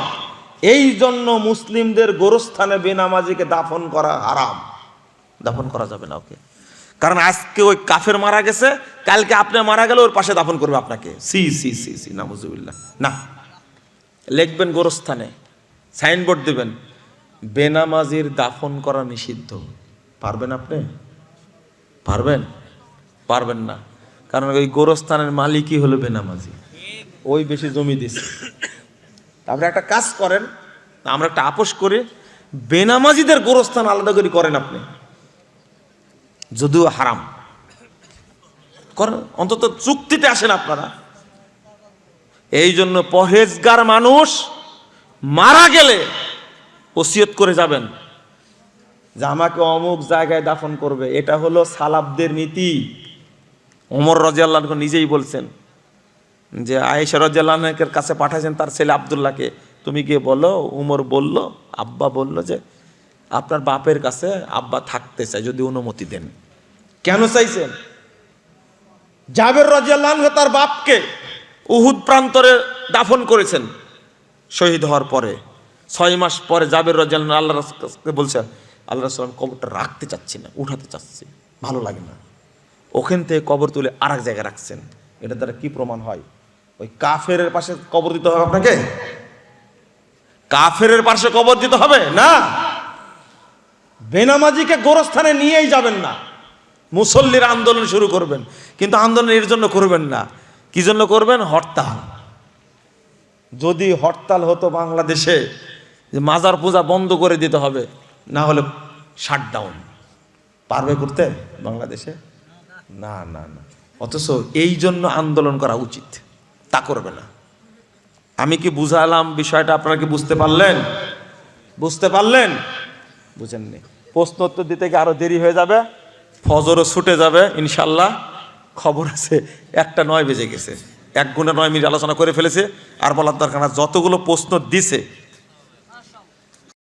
এই জন্য মুসলিমদের গোরস্থানে বেনামাজিকে দাফন করা হারাম, দাফন করা যাবে না ওকে। কারণ আজকে ওই কাফের মারা গেছে, কালকে আপনি মারা গেলে ওর পাশে দাফন করবে আপনাকে। সি সি সি সি নাউজুবিল্লাহ। না, লিখবেন গোরস্থানে, সাইনবোর্ড দিবেন, বেনামাজির দাফন করা নিষিদ্ধ। পারবেন আপনি? পারবেন? পারবেন না, কারণ ওই গোরস্থানের মালিকই হলো বেনামাজি, ওই বেশি জমি দিছে। তারপরে একটা কাজ করেন, আমরা একটা আপোষ করি, বেনামাজিদের গোরস্থান আলাদা করে করেন আপনি, যদিও হারাম করেন, অন্তত চুক্তিতে আসেন আপনারা। এই জন্য পরহেজগার মানুষ মারা গেলে ওসিয়ত করে যাবেন যে আমাকে অমুক জায়গায় দাফন করবে। এটা হলো সালাফদের নীতি। ওমর রাদিয়াল্লাহু আনহু নিজেই বলছেন যে আয়েশা রাদিয়াল্লাহু আনহার কাছে পাঠাইছেন তার ছেলে আব্দুল্লাহকে, তুমি গিয়ে বলো, উমর বলল, আব্বা বলল যে আপনার বাপের কাছে আব্বা থাকতে চাই, যদি অনুমতি দেন। কেন চাইছেন? জাবের রাদিয়াল্লাহু আনহু তার বাপকে উহুদ প্রান্তরে দাফন করেছেন শহীদ হওয়ার পরে। 6 মাস পরে জাবের রাদিয়াল্লাহু আনহু আল্লাহর কাছে বলছে, আল্লাহ রাসূল কবরটা রাখতে চাচ্ছি না, উঠাতে চাচ্ছি, ভালো লাগে না। ওখান থেকে কবর তুলে আর এক জায়গায় রাখছেন। এটা দ্বারা কি প্রমাণ হয়? ওই কাফেরের পাশে কবর দিতে হবে আপনাকে? কাফেরের পাশে কবর দিতে হবে না। বেনামাজিকে গোরস্থানে নিয়েই যাবেন না, মুসল্লির আন্দোলন শুরু করবেন, কিন্তু আন্দোলন এর জন্য করবেন না। কি জন্য করবেন? হরতাল। যদি হরতাল হতো বাংলাদেশে যে মাজার পূজা বন্ধ করে দিতে হবে, না হলে শাটডাউন, পারবে করতে বাংলাদেশে? না না না। অথচ এই জন্য আন্দোলন করা উচিত, তা করবে না। আমি কি বুঝালাম বিষয়টা? আপনারা কি বুঝতে পারলেন? বুঝতে পারলেন? বুঝেননি? প্রশ্ন উত্তর দিতে গিয়ে আরো দেরি হয়ে যাবে, ফজরও ছুটে যাবে ইনশাল্লাহ। খবর আছে 1টা 9 বেজে গেছে, 1 ঘন্টা 9 মিনিট আলোচনা করে ফেলেছে। আর বলার দরকার না, যতগুলো প্রশ্ন দিছে